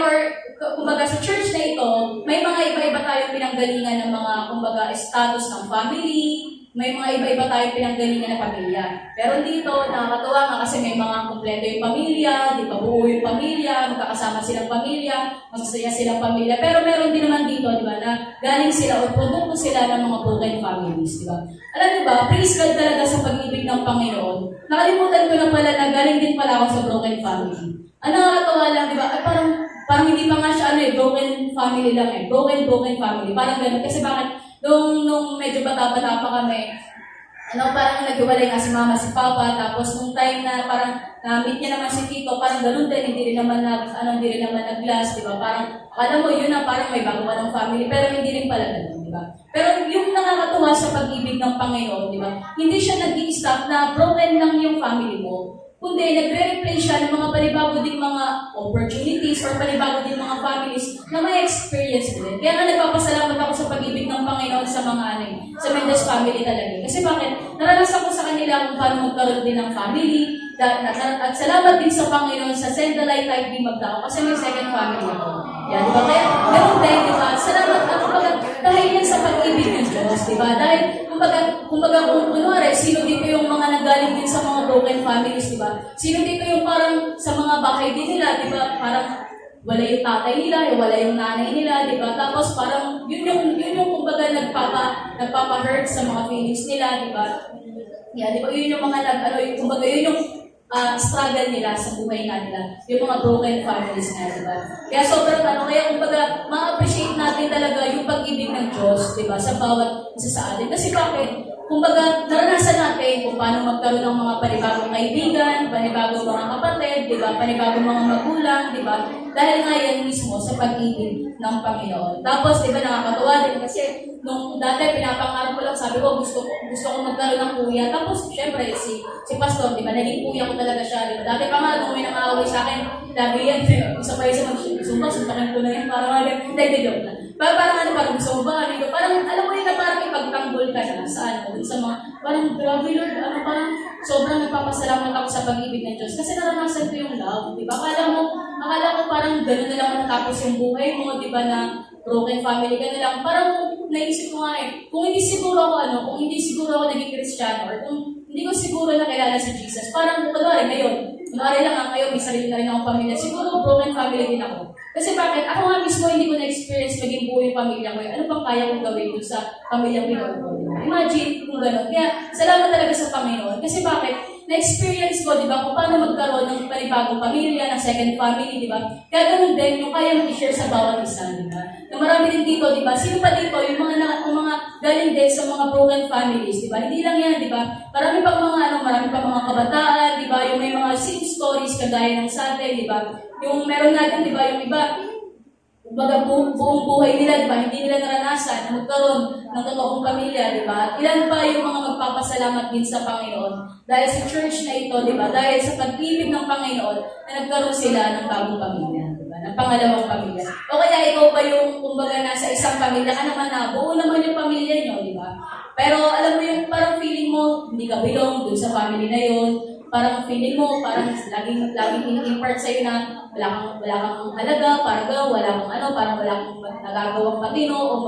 S1: kumbaga sa church na ito, may mga iba-iba tayong pinanggalingan ng mga, kumbaga, status ng family, may mga iba-iba tayong pinanggalingan ng pamilya. Pero dito, nakakatawa nga kasi may mga kumpleto yung pamilya, di ba, buo yung pamilya, magkakasama silang pamilya, masasaya silang pamilya. Pero meron din naman dito, di ba, na galing sila o produkto sila ng mga broken families, di ba? Alam niyo ba, praise God talaga sa pag-ibig ng Panginoon. Nakalimutan ko na pala na galing din pala ako sa broken family. Ang nakakatawa lang, di ba, ay parang hindi pa nga siya broken family lang broken family. Parang gano'n. Kasi bakit, nung medyo bata-bata pa kami, parang naghiwalay nga si mama, si papa, tapos nung time na parang na-meet niya naman si tito, parang gano'n din, hindi rin naman nag-glass, di ba? Parang, alam mo, yun na parang may bago ka ng family, pero hindi rin pala gano'n, di ba? Pero yung nakakatuwa sa pag-ibig ng Panginoon, di ba? Hindi siya nag-i-stop na broken lang yung family mo. kundi nagre-replay siya ng mga panibago ding mga opportunities or panibago ding mga families na may experience din. Kaya nga nagpapasalamat ako sa pag-ibig ng Panginoon sa mga sa Mendez family talaga. Kasi bakit? Naranasan ko sa kanila kung paano magkaroon din ng family, at salamat din sa Panginoon sa Send the Light Light di Magdao kasi may second family ako. Yan, di ba? Kaya, meron tayo, di ba? Salamat ako dahil yan sa pag-ibig ng Diyos, di ba? Dahil, kumbaga kung kunwari, sino dito yung mga nanggaling din sa mga broken families, di ba? Sino dito yung parang sa mga bahay din nila, di ba? Parang wala yung tatay nila, wala yung nanay nila, di ba? Tapos parang yun yung kumbaga nagpapa-hurt sa mga feelings nila, di ba? Yeah, di ba? Yun yung mga kumbaga yun yung struggle nila sa buhay nila, yung mga broken families na, di ba? Kaya sobrang kaya kumbaga, ma-appreciate natin talaga yung pag-ibig ng Diyos, di ba, sa bawat isa sa atin. Kasi bakit? Kumbaga, naranasan natin kung paano magkaroon ng mga panibagong kaibigan, panibagong mga kapatid, di ba, panibagong mga magulang, di ba? Dahil nga yan mismo sa pag-ibig ng Panginoon. Tapos, di ba, nakakatuwa din kasi nung dati pinapangarap ko lang, sabi ko, gusto ko magkaroon ng kuya. Tapos, syempre, si Pastor, di ba, naging kuya ko talaga siya. Di ba? Dati pa nga, nung may nang-aaway sa akin, lagi yan, isa pa isa suntakin ko na yan, parang hindi, joke lang. Parang gusto mo ba? Parang, alam mo yun na parang ipagtanggol ka na sa sa mga, parang grabe Lord, parang sobrang nagpapasalamat ako sa pag-ibig ng Diyos. Kasi naranasan ko yung love, di ba? Akala ko parang gano'n na lang natapos yung buhay mo, di ba, na broken family ka na lang. Parang naisip ko nga kung hindi siguro ako naging Kristiyano, or kung hindi ko siguro nakilala si Jesus, parang kunwari lang ngayon, may sarili na rin akong pamilya, siguro broken family din ako. Kasi bakit? Ako nga mismo hindi ko na-experience maging buo yung pamilya ko. Ano pang kaya kong gawin dun sa pamilya ko? Imagine kung gano'n. Kaya, salamat talaga sa Panginoon. Kasi bakit? Na-experience ko, di ba, kung paano magkaroon ng panibagong pamilya, ng second family, di ba? Kaya ganun din, yung kaya mong i-share sa bawat isa, di ba? Na marami din dito, di ba? Sino pa dito? Yung mga galing din sa mga broken families, di ba? Hindi lang yan, di ba? Marami pang mga kabataan, di ba? Yung may mga same stories kagaya ng sa atin, di ba? Yung meron natin, di ba? Yung iba, kumbaga buong buhay nila, di ba? Hindi nila naranasan na magkaroon ng totoong pamilya, di ba? Ilan pa yung mga magpapasalamat din sa Panginoon dahil sa church na ito, di ba? Dahil sa pag-ibig ng Panginoon na nagkaroon sila ng bagong pamilya, di ba? Ng pangalawang pamilya. O kaya ikaw pa yung, kumbaga, nasa isang pamilya ka naman na, buo naman yung pamilya nyo, di ba? Pero alam mo yung parang feeling mo, hindi ka belong dun sa family na yun. Parang feeling mo, parang laging in-impart sa'yo na wala kang halaga, parang wala kang nagagawang matino o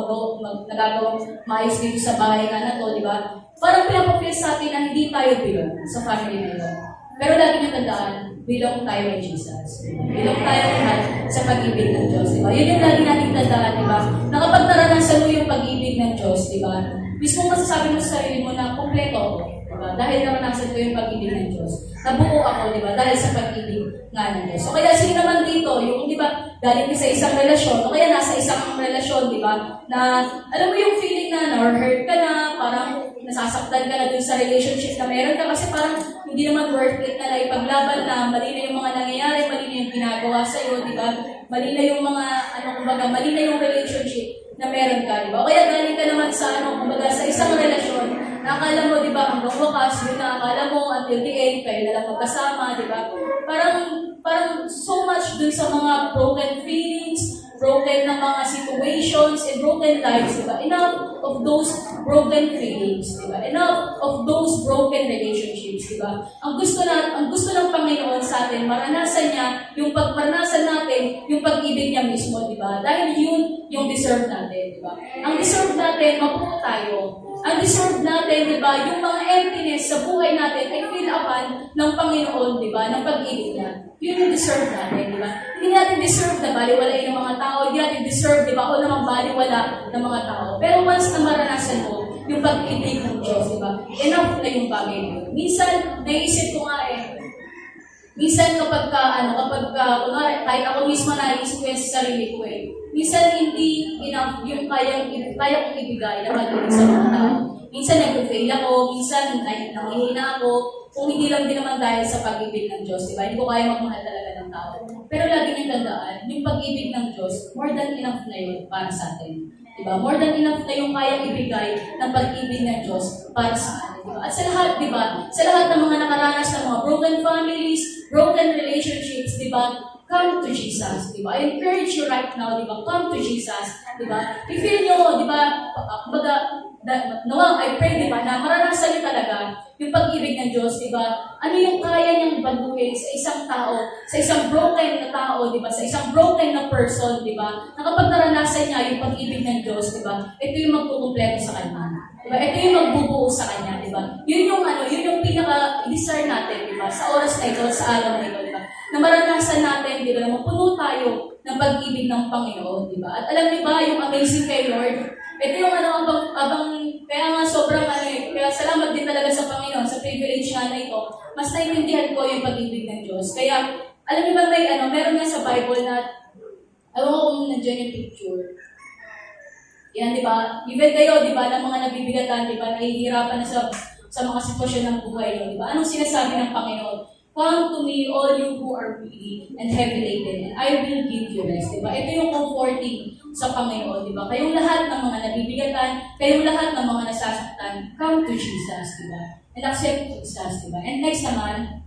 S1: nagagawang maayos dito sa bahay na to, di ba? Parang pinapapil sa atin na hindi tayo belong sa family na yun. Pero lagi nyo tandaan, belong tayo kay Jesus. Belong tayo lahat sa pag-ibig ng Diyos, di ba? Yun yung lagi natin tandaan, di ba? Na kapag naranasan mo yung pag-ibig ng Diyos, di ba? Mismo masasabi mo sa sarili mo na kumpleto ako. Diba? Dahil naranasan ko yung pag-ibig ng Diyos. Nabuo ako, di ba? Dahil sa pag-ibig nga ng Diyos. So kaya sino naman dito, yung, di ba, galing sa isang relasyon, o kaya nasa isang relasyon, di ba, na, alam mo yung feeling na, or-hurt ka na, parang nasasaktan ka na dun sa relationship na meron ka, kasi parang hindi naman worth it na ipaglaban na mali na yung mga nangyayari, mali na yung ginagawa sa'yo, di ba? Mali na yung mga, mali na yung relationship na meron ka, di ba? O kaya galing ka naman sa, sa isang relasyon, nakakala mo, di ba, hanggang wakas, yun nakakala mo, until the end, kayo na lang magkasama, di ba? Parang so much dun sa mga broken feelings, broken na mga situations, and broken lives, di ba? Enough of those broken feelings, di ba? Enough of those broken relationships, di ba? Ang gusto ng Panginoon sa atin, maranasan niya, maranasan natin, yung pag-ibig niya mismo, di ba? Dahil yun yung deserve natin, di ba? Ang deserve natin, mabuo tayo. Ang deserve natin, di ba, yung mga emptiness sa buhay natin ay fill upan ng Panginoon, di ba, ng pag-ibig niya. Yun yung deserve natin, di ba? Hindi natin deserve na baliwalay ng mga tao, hindi natin deserve, di ba, o namang baliwala ng mga tao. Pero once na maranasan mo yung pag-ibig ng Diyos, di ba, enough na yung bagay mo. Minsan, naisip ko nga minsan kapag kunwari, kahit ako mismo naisip ko yan sa sarili ko minsan hindi enough yung kaya kong ibigay na pag-ibig sa mga tao. Minsan nag-fail ako, minsan nangihina ako, kung hindi lang din naman dahil sa pag-ibig ng Diyos, di ba? Hindi ko kaya magmahal talaga ng ng tao. Pero lagi niyong tandaan, yung pag-ibig ng Diyos, more than enough na yun para sa atin. Diba? More than enough na yung kayang ibigay ng pag-ibig ng Diyos para sa atin. Diba? At sa lahat, diba? Sa lahat ng mga nakaranas ng mga broken families, broken relationships, diba? Come to Jesus, diba? I encourage you right now, diba? Come to Jesus, diba? I-feel nyo, diba? I pray, diba? Na maranasan nyo talaga yung pag-ibig ng Diyos, diba? Ano yung kaya niyang baguhin sa isang tao, sa isang broken na tao, diba? Sa isang broken na person, diba? Na kapag naranasan niya yung pag-ibig ng Diyos, diba? Ito yung magkukumpleto sa kanya. Diba? Ito yung magbubuo sa kanya, diba? Yun yung pinaka-desire natin, diba? Sa oras na ito, sa araw na ito, diba? Na maranasan natin, diba? Na mapuno tayo ng pag-ibig ng Panginoon, diba? At alam niyo ba, yung amazing kay Lord, ito yung kaya nga sobrang kaya salamat din talaga sa Panginoon, sa privilege nga na ito, mas naiintindihan ko yung pag-ibig ng Diyos. Kaya, alam niyo ba meron nga sa Bible na, alam ko kung nandiyan yung picture. Yan, di ba? Even kayo, di ba, ng mga nabibigatan, di ba, nahihirapan na sa mga sitwasyon ng buhay nyo, di ba? Anong sinasabi ng Panginoon? Come to me, all you who are weary and heavy laden, and I will give you rest. Diba? Ito yung comforting sa Panginoon. Diba? Kayong lahat ng mga nabibigatan, kayong lahat ng mga nasasaktan, come to Jesus. Diba? And accept Jesus. Diba? And next naman,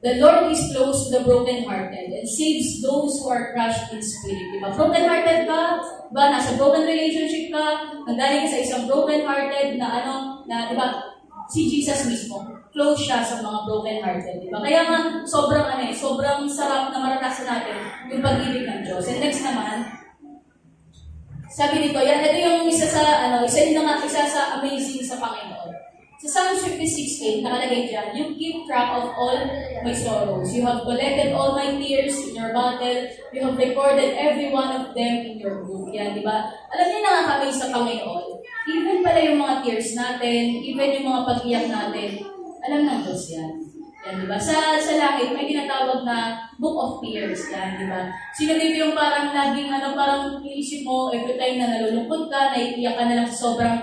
S1: the Lord is close to the brokenhearted and saves those who are crushed in spirit. Diba? Brokenhearted ka? Diba? Nasa broken relationship ka? Nanggaling ka sa isang brokenhearted na diba? Si Jesus mismo, close siya sa mga broken-hearted, di ba? Kaya nga, sobrang sarap na maranasan natin yung pag-ibig ng Diyos. And next naman, sabi nito, ito yung isa sa amazing sa Panginoon. Sa Psalm 56:8, nakalagay dyan, you keep track of all my sorrows. You have collected all my tears in your bottle. You have recorded every one of them in your book. Yan, di ba? Alam niyo, nakaka-amaze sa Panginoon. Even pala yung mga tears natin, even yung mga pag-iyak natin, alam ng Diyos yan. Yan, di ba? Sa langit, may tinatawag na Book of Tears. Yan, di ba? Sino dito yung parang laging, parang iisip mo, every time na nalulungkot ka, naiiyak ka na lang sa sobrang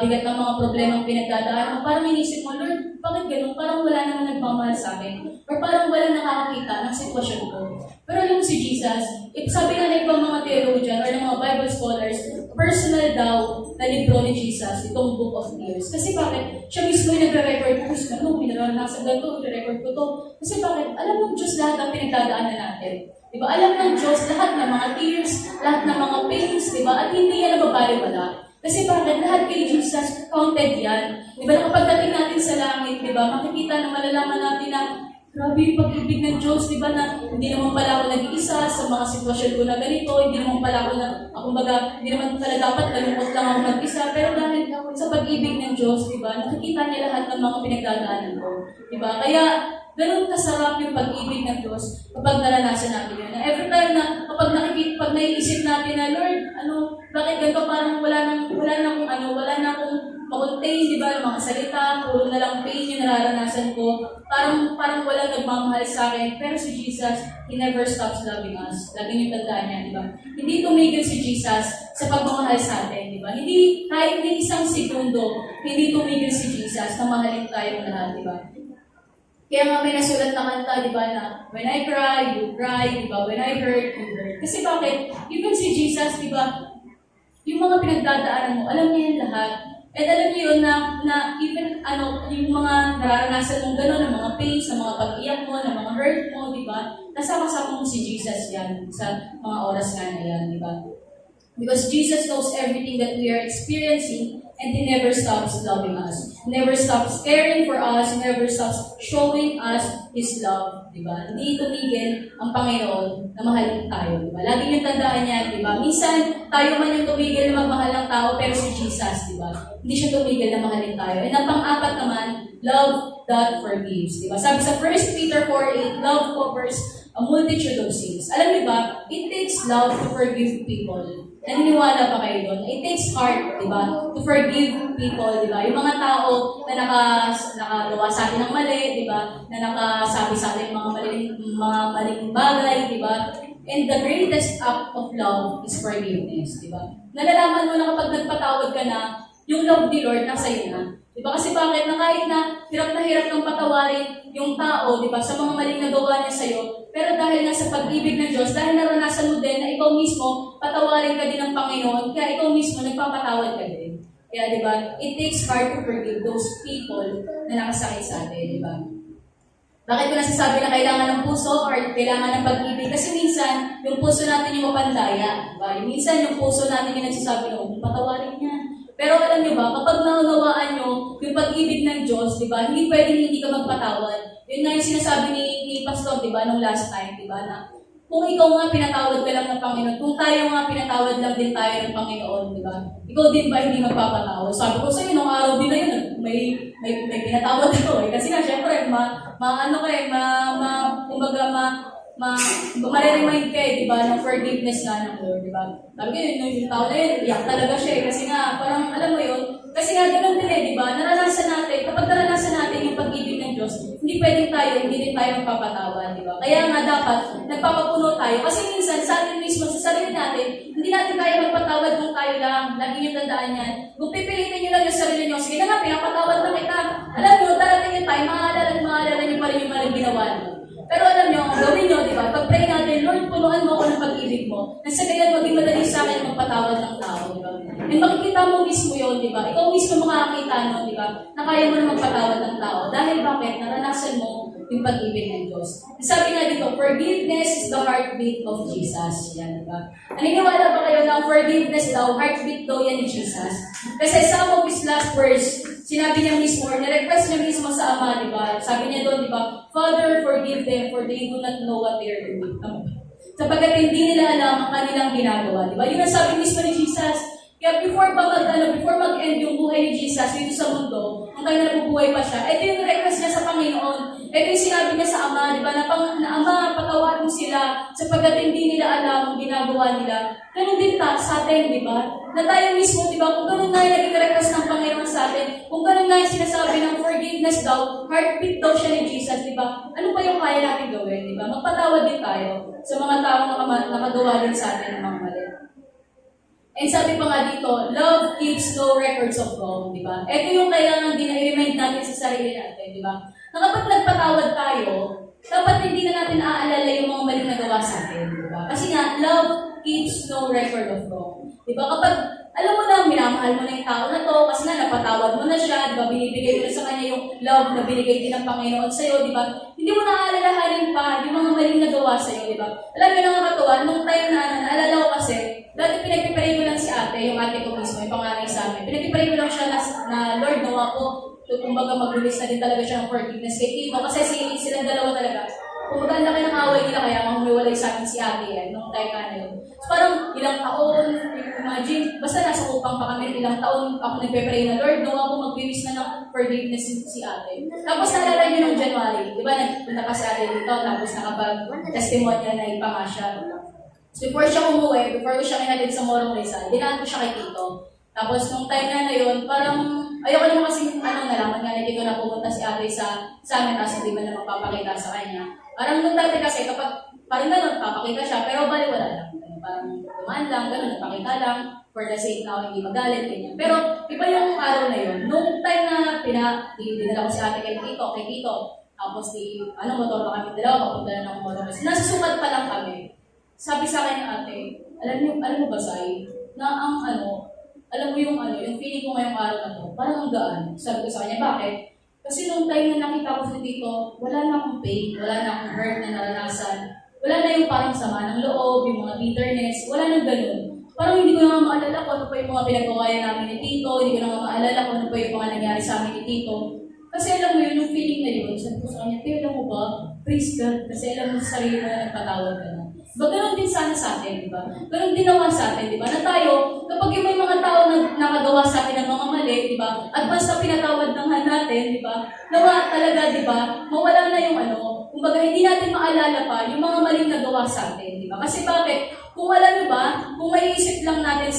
S1: bigat ng mga problemang pinagdadaan mo, parang inisip mo, Lord, bakit ganun? Parang wala naman nagmamahal sa akin. Or parang wala nakakakita ng sitwasyon ko. Pero alam mo si Jesus, sabi nga ng ibang mga theologian or ng mga Bible scholars, personal daw na libro ni Jesus, itong Book of Tears. Kasi bakit? Siya mismo yung nagre-record ko, pinaranasan ganito, i-record ko to. Kasi bakit? Alam ng Diyos lahat ng pinagdadaanan natin. Diba? Alam ng Diyos lahat ng mga tears, lahat ng mga pains, diba? At hindi yan nababaliwala. Kasi bakit? Lahat kay Jesus counted yan. Diba? Kapag dating natin sa langit, diba? Makikita na malalaman natin na grabe yung pag-ibig ng Diyos, diba? Na hindi naman pala ako nag-iisa sa mga sitwasyon ko na ganito, hindi naman pala ako hindi naman pala dapat nalungkot lang ako mag-isa, pero dahil sa pag-ibig ng Diyos, diba? Nakikita niya lahat ng mga pinagdadaanan ko. Diba? Kaya, ganun kasarap yung pag-ibig ng Diyos kapag naranasan natin yun. Every time na kapag naiisip natin na, Lord, bakit ganito parang wala na akong makontain, di ba, mga salita, puro na lang pain yung nararanasan ko, parang walang nagmamahal sa akin. Pero si Jesus, He never stops loving us. Lagi niyo tandaan niya, di ba? Hindi tumigil si Jesus sa pagmamahal sa atin, di ba? Hindi, kahit hindi isang segundo, hindi tumigil si Jesus na mahalin tayong lahat, di ba? Kaya nga may nasulat na kanta, di ba, na when I cry, you cry, di ba? When I hurt, you hurt. Kasi bakit? Even si Jesus, di ba, yung mga pinagdadaanan mo, alam niya yan lahat. And alam niyo yun na even yung mga nararanasan mong gano'n, ng mga pains, ng mga pag-iyak mo, ng mga hurt mo, di ba? Nasa kasama mo si Jesus yan sa mga oras nga na yan, di ba? Because Jesus knows everything that we are experiencing and He never stops loving us. He never stops caring for us. He never stops showing us His love. Diba? Hindi tumigil ang Panginoon na mahalin tayo. Diba? Lagi niyong tandaan yan. Diba? Minsan, tayo man yung tumigil na magmahal ng tao, pero si Jesus, diba? Hindi siya tumigil na mahalin tayo. And ang pang-apat naman, love that forgives. Diba? Sabi sa 1 Peter 4:8, love covers a multitude of sins. Alam niyo ba, it takes love to forgive people. Naniniwala ba kayo doon? It takes heart, di ba? To forgive people, di ba? Yung mga tao na nakagawa sa atin ng mali, di ba? Na nakasabi sa atin mga maling bagay, di ba? And the greatest act of love is forgiveness, di ba? Nalalaman mo na kapag nagpatawad ka na, yung love ni Lord nasa iyo na. Di Di ba? Kasi bakit? Na kahit na hirap kang patawarin yung tao, di ba, sa mga maling nagawa niya sa'yo, pero dahil nga sa pag-ibig ng Diyos, dahil naranasan mo din na ikaw mismo, patawarin ka din ng Panginoon, kaya ikaw mismo, nagpapatawad ka din. Kaya, di ba, it takes heart to forgive those people na nakasakit sa atin, di ba? Bakit ko nasasabi na kailangan ng puso or kailangan ng pag-ibig? Kasi minsan, yung puso natin yung mapandaya. Diba? Minsan, yung puso natin yung nagsasabi na, patawarin niya. Pero alam niyo ba, kapag naunawaan niyo yung pag-ibig ng Diyos, diba, hindi pwedeng hindi ka magpatawad. Yun nga yung sinasabi ni Pastor, diba, nung last time, diba, na kung ikaw nga pinatawad ka lang ng Panginoon, kung tayo nga pinatawad lang din tayo ng Panginoon, di ba? Ikaw din ba hindi magpapatawad? Sabi ko sa'yo, nung araw din na yun, may pinatawad ako eh. Kasi nga, syempre, marirind ka eh, di ba, ng forgiveness nga ng Lord, di ba? Sabi ko yun, yung tao na yun, iyak talaga siya eh. Kasi nga, parang, alam mo yun, kasi nga, ganun din eh, di ba? Naranasan natin, kapag naranasan natin yung pag-ibig ng Diyos, hindi din tayo magpapatawad, di ba? Kaya nga dapat, nagpapapuno tayo. Kasi minsan, sa atin mismo, sa sarili natin, hindi natin tayo magpatawad kung tayo lang. Lagi nyo tandaan yan. Kung pipilitin nyo lang yung sarili nyo, sige na nga, pinapatawad na kita. Alam nyo, darating yung time, maalala nyo pa rin yung maling ginawa nyo. Pero alam nyo, ang gawin nyo, di ba? Pag-pray natin, Lord, punuan mo ako ng pag-ibig mo. Nang sa ganyan, maging madali sa akin magpatawad ng tao, di ba? And makikita mo mismo yun, di ba? Ikaw mismo makakita nun, di ba? Na kaya mo na magpatawad ng tao. Dahil bakit? Naranasan mo yung pag-ibig ng Diyos. Sabi nga dito, forgiveness is the heartbeat of Jesus. Yan, di ba? Naniniwala ba kayo na forgiveness daw, heartbeat daw yan ni Jesus? Kasi some of his last words, sinabi niya mismo, or nirequest niya mismo sa Ama, di ba? Sabi niya doon, di ba? Father, forgive them, for they do not know what they are doing. Sapagkat hindi nila alam ang kanilang ginagawa, di ba? Yun ang sabi mismo ni Jesus. Kaya before mag-end yung buhay ni Jesus dito sa mundo, kung tayo na nabubuhay pa siya, ito yung request niya sa Panginoon. Ito yung sinabi niya sa Ama, di ba? Na Ama, patawarin mo sila sapagkat hindi nila alam ang ginagawa nila. Ganun din sa atin, di ba? Na tayo mismo, di ba? Kung ganun nga yung naging request ng Panginoon sa atin, kung ganun nga yung sinasabi ng forgiveness daw, heartbeat daw siya ni Jesus, di ba? Ano pa yung kaya natin gawin, di ba? Magpatawad din tayo sa mga taong nakagawa din sa atin ng mga mali. And sabi pa nga dito, love keeps no records of wrong, di ba? Ito yung kailangan din na i-remind natin sa sarili natin, di ba? Na kapag nagpatawad tayo, dapat hindi na natin aalala yung mga maling nagawa sa atin, di ba? Kasi nga, love keeps no record of wrong. Di ba? Kapag, alam mo na, minamahal mo na yung tao na to, kasi nga, napatawad mo na siya, di ba? Binibigay mo na sa kanya yung love na binigay din ng Panginoon sa'yo, di ba? Hindi mo na aalalahanin pa yung mga maling nagawa sa'yo, di ba? Alam mo na nakakatawa, nung time na, naalala ko kasi, dati pinagpiparay ko lang si ate, yung ate ko mismo, yung panganay sa amin. Pinagpiparay ko lang siya na Lord, nawa ko, kumbaga mag-release na din talaga siya ng forgiveness kay Tito. Kasi silang dalawa talaga. Kumbaga, ang laki ng away nila, kaya humiwalay sa akin si ate yan, nung time na yun. So parang ilang taon, imagine, basta nasa upang pa kami, ilang taon ako nagpiparay na Lord, nawa ko mag-release na ng forgiveness si ate. Tapos naalala niyo nung January, di ba, nagpunta pa si ate dito, tapos nakapag-testimony na ipa nga siya. Before siya umuwi, before ko siya kinatid sa Morong Rizal, dinaan ko siya kay Tito. Tapos nung time na yun, parang ayoko naman kasi nalaman nga na dito na pumunta si ate sa amin, tapos hindi man na magpapakita sa kanya. Parang nung dati kasi kapag parang gano'n, papakita siya, pero baliwala lang. Parang dumaan lang, gano'n, nagpakita lang, for the sake na hindi magalit, ganyan. Pero iba yung araw na yun. Nung time na dinala ko si ate kay Tito, tapos motor na kami dalawa, papunta na ng Morong Rizal. Nasusukat pa lang kami. Sabi sa akin ng ate, alam mo ba, Sai, na alam mo yung feeling ko ngayong araw na to, parang ang gaan. Sabi ko sa kanya, bakit? Kasi nung time na nakita ko si Tito, wala na akong pain, wala na akong hurt na naranasan, wala na yung parang sama ng loob, yung mga bitterness, wala nang ganun. Parang hindi ko na maalala kung ano pa yung mga pinagawayan namin ni Tito, hindi ko na maalala kung ano pa yung mga nangyari sa amin ni Tito. Kasi alam mo yun, yung feeling na yun, sabi ko sa kanya, pero alam mo ba, praise God, kasi alam mo sa sarili mo na nagpatawad ka na. Diba, ganun din sana sa atin, di ba? Ganun din naman sa atin, di ba? Na tayo, kapag yung may mga tao na nakagawa sa atin ng mga mali, di ba? At basta pinatawad ng natin, di ba? Nawa talaga, di ba? Mawala na yung kumbaga hindi natin maalala pa yung mga maling nagawa sa atin, di ba? Kasi bakit? Kung alam niyo ba, kung maiisip lang natin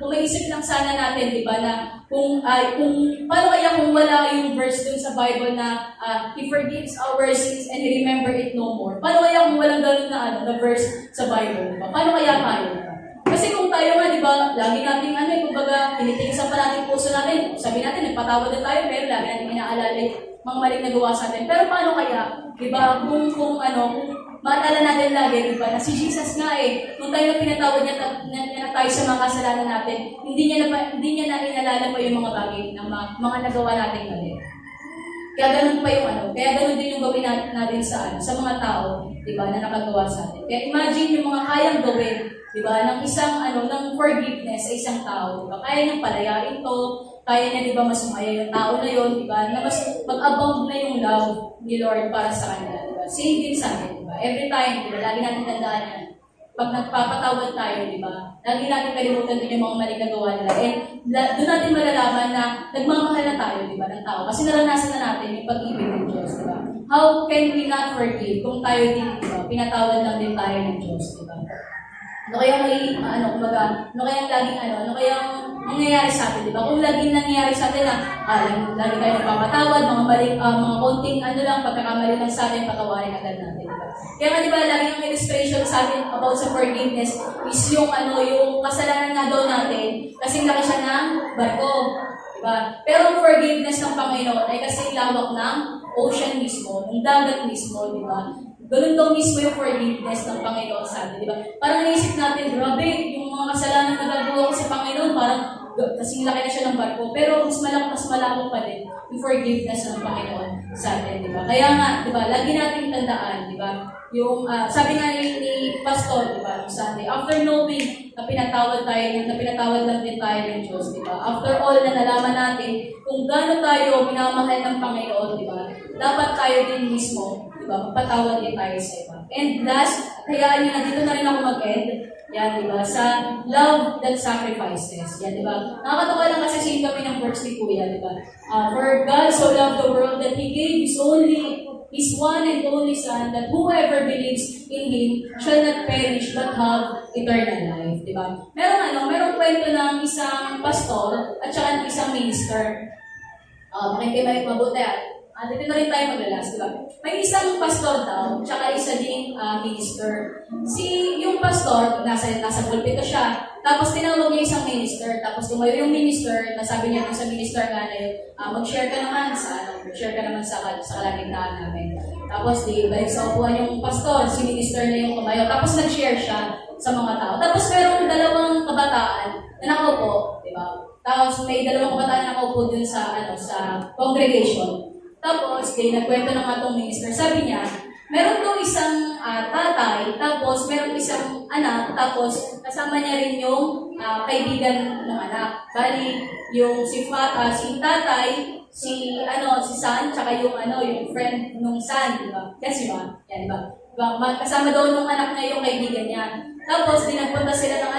S1: kung maiisip lang sana natin, di ba, na kung paano kaya kung wala yung verse dun sa Bible na He forgives our sins and He remember it no more. Paano kaya kung walang ganun na verse sa Bible, di ba? Paano kaya tayo? Diba? Kasi kung tayo nga, di ba, lagi nating kumbaga, tinitigisan pa natin puso natin, sabi natin, nagpatawad na tayo, pero lagi natin inaalala yung mga maling nagawa sa atin. Pero paano kaya, di ba, kung maalala natin lagi, di ba, na si Jesus nga kung tayo na pinatawad niya na tayo sa mga kasalanan natin, hindi niya na inalala pa yung mga bagay na mga nagawa natin mali. Kaya ganun pa yung kaya ganun din yung gawin natin sa mga tao, di ba, na nakagawa sa atin. Kaya imagine yung mga kayang gawin, di ba, ng isang ng forgiveness sa isang tao, di ba? Kaya niyang palayain to, kaya niya, di ba, masumaya yung tao na yun, di ba, na mas mag-abound na yung love ni Lord para sa kanila, di ba? Same din sa atin, di ba? Every time, di ba, lagi natin tandaan yan. Pag nagpapatawad tayo, di ba, lagi natin kalimutan din yung mga maling nagawa nila. And doon natin malalaman na nagmamahal na tayo, di ba, ng tao. Kasi naranasan na natin yung pag-ibig ng Diyos, di ba? How can we not forgive kung tayo din, di ba, pinatawad lang din tayo ng Diyos, di ba? Ano kayang ano kayang nangyayari sa atin, di ba? Kung laging nangyayari sa atin na, lagi tayo nagpapatawad, mga maling, mga konting pagkakamali lang sa atin, patawarin agad natin, di ba? Kaya nga, di ba, laging ang illustration sa atin about sa forgiveness is yung kasalanan nga daw natin, kasing laki siya ng barko, di ba? Pero ang forgiveness ng Panginoon ay kasing lawak ng ocean mismo, ng dagat mismo, di ba? Ganun daw mismo yung forgiveness ng Panginoon sa atin, di ba? Parang naisip natin, grabe, yung mga kasalanan na nagagawa ko sa Panginoon, parang kasing laki na siya ng barko. Pero mas malaki pa din yung forgiveness ng Panginoon sa atin, di ba? Kaya nga, di ba, lagi natin tandaan, di ba? Yung, sabi nga ni Pastor, di ba, Sunday, after knowing na pinatawad lang din tayo ng Diyos, di ba? After all na nalaman natin kung gaano tayo minamahal ng Panginoon, di ba? Dapat tayo din mismo, di ba, magpatawad din tayo sa iba. And last, hayaan nyo na, dito na rin ako mag-end. Yan, di ba? Sa love that sacrifices. Yan, di ba? Nakakatawa lang kasi same kami ng works ni Kuya, di ba? For God so loved the world that He gave His one and only Son, that whoever believes in Him shall not perish but have eternal life, di ba? Merong kwento ng isang pastor at saka ng isang minister. Makikinig mabuti dito na rin tayo maglalas, di ba? May isang pastor daw, tsaka isa ding minister. Yung pastor, nasa pulpito siya, tapos tinawag niya isang minister, tapos tumayo yung minister, nasabi niya sa minister nga na yun, mag-share ka naman sa kalagitnaan namin. Tapos balik sa upuan yung pastor, si minister na yung tumayo, tapos nag-share siya sa mga tao. Tapos merong dalawang kabataan na nakaupo, di ba? Tapos may dalawang kabataan na nakaupo dun sa congregation. Tapos, nagkwento ng atong minister, sabi niya, meron daw isang tatay, tapos meron isang anak, tapos kasama niya rin yung kaibigan ng anak. Bali, yung si tatay, si San, tsaka yung friend nung San, di ba? Kasi ba? Yan, di ba? Kasama daw nung anak niya yung kaibigan niya. Tapos, nagpunta sila ng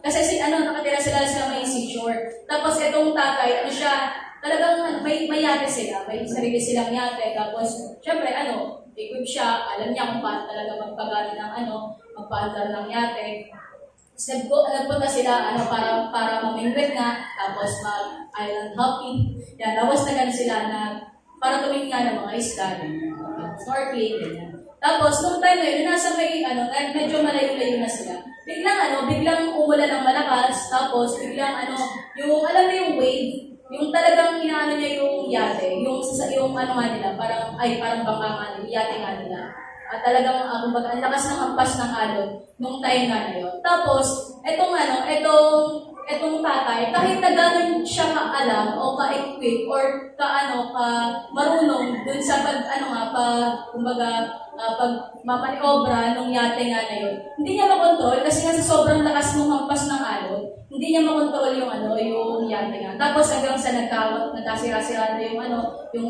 S1: kasi nakatira sila may seashore. Tapos, itong tatay, talagang may yate sila, may sarili silang yate, tapos, syempre, equip siya, alam niya kung paano talaga magpaandar ng yate. Nagpunta sila, para mamingwit nga, tapos mag-island hopping. Yan, tapos sila para tumingin nga ng mga isla, snorkeling, ganyan. Tapos, nung time na yun, nasa medyo malayo-layo na sila. Biglang umulan ng malakas, tapos biglang yung, alam mo yung wave, yung talagang inaano niya yung yate, yung nga nila, parang bangka nga nila, yate nga nila. At talagang, ang lakas ng hampas ng alon, nung time nga na yun. Tapos, etong tatay, kahit na gano'n siya ka-alam, o ka-equip, or marunong dun sa pag mamaniobra nung yate nga na yun, hindi niya makontrol kasi nga sa sobrang lakas ng hampas ng alon, hindi niya makontrol yung yate nga. Tapos hanggang sa nagkasira-sira na yung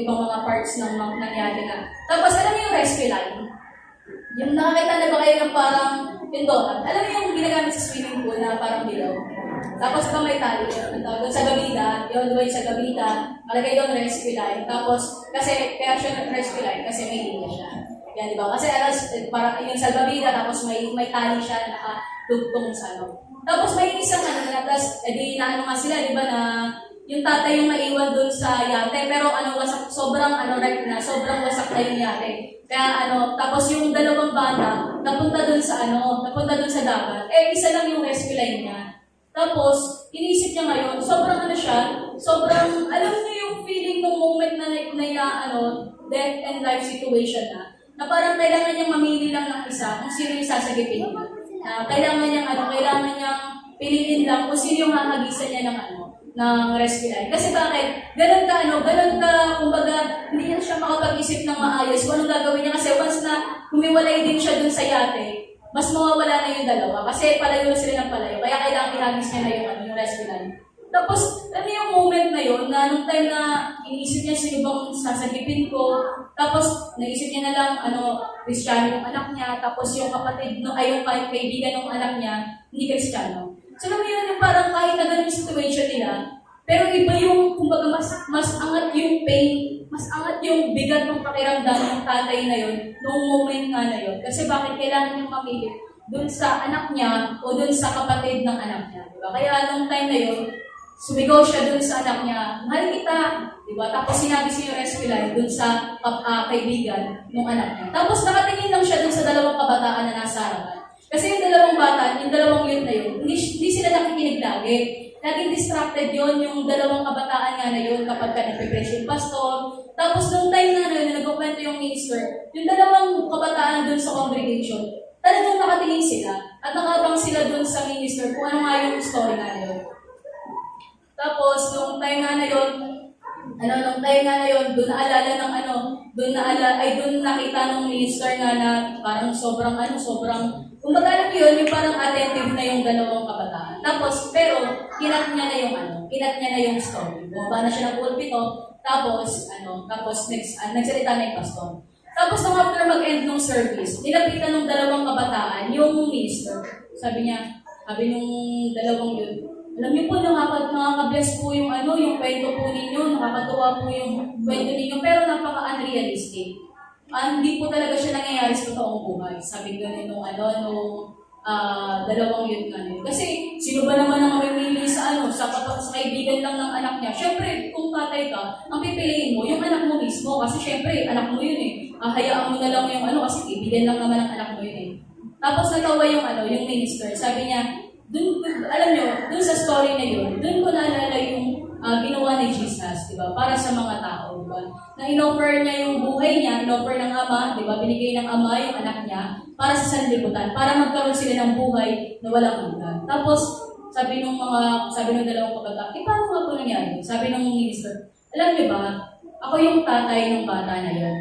S1: ibang mga parts ng yate nga. Tapos alam niyo yung rescue line? Yung nakakita na ba kayo ng parang pindotan? Alam niyo yung ginagamit sa swimming pool na parang bilaw? Tapos ito may tali yun. Doon sa gabita, yun doon sa gabita, malagay doon rescue line. Tapos, kaya siya rescue line kasi may linya siya. Yan, di ba? Kasi parang yung salbabida, tapos may tali siya na nakatugtong sa Tapos may isang tapos nga sila, di ba, na yung tatay yung naiwan dun sa yate, pero wasak, sobrang wreck na, sobrang wasak na yung yate. Kaya tapos yung dalawang bata, napunta dun sa dagat. Isa lang yung rescue line niya. Tapos, inisip niya ngayon, sobrang alam niyo yung feeling ng moment na death and life situation na parang kailangan niyang mamili lang ng isa kung sino yung sasagipin niya. Kailangan niyang piliin lang kung sino yung hahagisan niya ng rescue line. Kasi bakit? Ganun ka, kumbaga, hindi na siya makapag-isip ng maayos kung anong gagawin niya. Kasi once na humiwalay din siya dun sa yate, mas mawawala na yung dalawa. Kasi palayo sila ng palayo. Kaya kailangan ihagis niya na yung rescue line. Tapos, yung moment na yun, na nung time na iniisip niya sino bang sasagipin ko, tapos naisip niya na lang, Kristiyano yung anak niya, tapos yung kapatid, yung kaibigan ng anak niya, hindi Kristiyano. So, alam mo yun, yung parang kahit na ganun yung situation nila, pero iba yung, kumbaga, mas angat yung pain, mas angat yung bigat ng pakiramdam ng tatay na yun, noong moment nga na yun. Kasi bakit kailangan niyang mamili dun sa anak niya o dun sa kapatid ng anak niya, diba? Kaya nung time na yun, sumigaw siya dun sa anak niya, mahal kita, diba? Tapos sinabi siya yung rescue line dun sa kaibigan ng anak niya. Tapos nakatingin lang siya dun sa dalawang kabataan na nasa harapan. Kasi yung dalawang bata, yung dalawang youth na yun, hindi sila nakikinig lagi. Laging distracted yun, yung dalawang kabataan nga na yun kapag ka nagpe-preach yung pastor. Tapos nung time na yun, nagkukwento yung minister, yung dalawang kabataan dun sa congregation, talagang nakatingin sila at nakabang sila dun sa minister kung ano nga yung story na yun. Tapos, nung time nga na yun, doon nakita ng minister nga na parang sobrang, kumbaga alam yun, yung parang attentive na yung dalawang kabataan. Tapos, pero, kinat niya na yung story. Bumaba na siya ng pulpito, tapos nagsalita na yung pastor. Tapos, nung after mag-end ng service, nilapitan ng dalawang kabataan yung minister. Sabi nung dalawang yun, alam niyo po, nakaka-bless po yung kwento po ninyo, nakakatuwa po yung kwento ninyo, pero napaka-unrealistic. Hindi po talaga siya nangyayari sa totoong buhay. Sabi gano'n nung dalawang yun nga yun. Kasi, sino ba naman ang mamimili sa kaibigan lang ng anak niya? Syempre, kung tatay ka, ang pipiliin mo, yung anak mo mismo. Kasi syempre, anak mo yun eh. Hayaan mo na lang yung kasi kaibigan lang naman ang anak mo yun eh. Tapos natawa yung minister. Sabi niya, dun sa story na yun, dun ko naalala yung ginawa ni Jesus, di ba? Para sa mga tao, di ba? Na in-offer niya yung buhay niya, in-offer ng ama, di ba? Binigay ng ama yung anak niya para sa sanlibutan, para magkaroon sila ng buhay na walang hanggan. Tapos, sabi nung dalawang kabataan, paano nga po nangyari? Sabi nung minister, alam niyo ba, ako yung tatay ng bata na yun.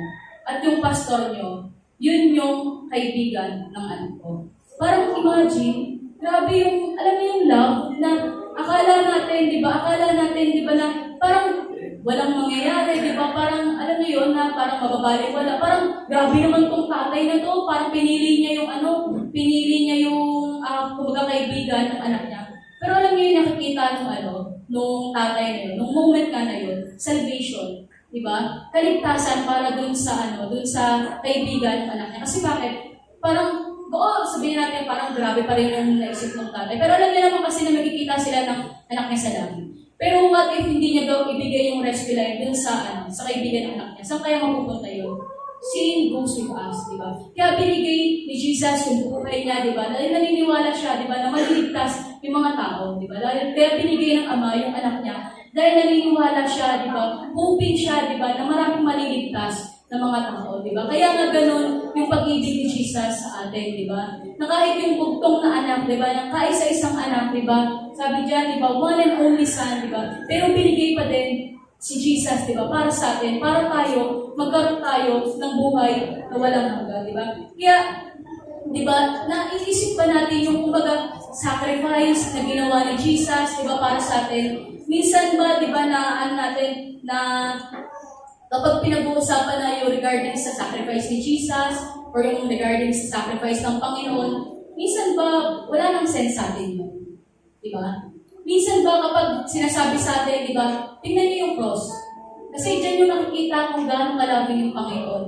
S1: At yung pastor niyo, yun yung kaibigan ng anak ko. Parang imagine, grabe yung, alam mo yung love na akala natin, di ba, na parang walang mangyayari, di ba, parang, alam mo yun, na parang mababalik wala, parang grabe naman tong tatay na to, parang pinili niya yung kumbaga kaibigan ng anak niya. Pero alam niyo yung nakikita nung tatay na yun, nung moment ka na yun, salvation, di ba, kaligtasan para dun sa kaibigan ng anak niya. Kasi bakit? Parang, sabihin natin parang grabe pa rin yung naisip ng tatay. Pero alam niya naman kasi na magkikita sila ng anak niya sa langit. Pero what if hindi niya daw ibigay yung rescue line dun sa kaibigan ng anak niya? Saan kaya mapupunta yun? Sin goes with us, di ba? Kaya binigay ni Jesus yung buhay niya, di ba? Dahil naniniwala siya, di ba, na maliligtas yung mga tao, di ba? Kaya binigay ng ama yung anak niya. Dahil naniniwala siya, di ba? Hoping siya, di ba, na maraming maliligtas ng mga tao, di ba? Kaya nga ganun yung pag-ibig ni Jesus sa atin, di ba? Na kahit yung bugtong na anak, di ba? Ng kaisa-isang anak, di ba? Sabi diyan, di ba? One and only son, di ba? Pero binigay pa din si Jesus, di ba? Para sa atin, para magkaroon tayo ng buhay na walang hanggan, di ba? Kaya, di ba? Naiisip ba natin yung kumbaga sacrifice na ginawa ni Jesus, di ba? Para sa atin. Minsan ba, di ba, natin na kapag pinag-uusapan na yung regarding sa sacrifice ni Jesus or yung regarding sa sacrifice ng Panginoon, minsan ba wala nang sense sa atin yun? Di ba? Minsan ba kapag sinasabi sa atin, di ba, tingnan niyo yung cross. Kasi dyan yung nakikita kung gaano kalabing yung Panginoon.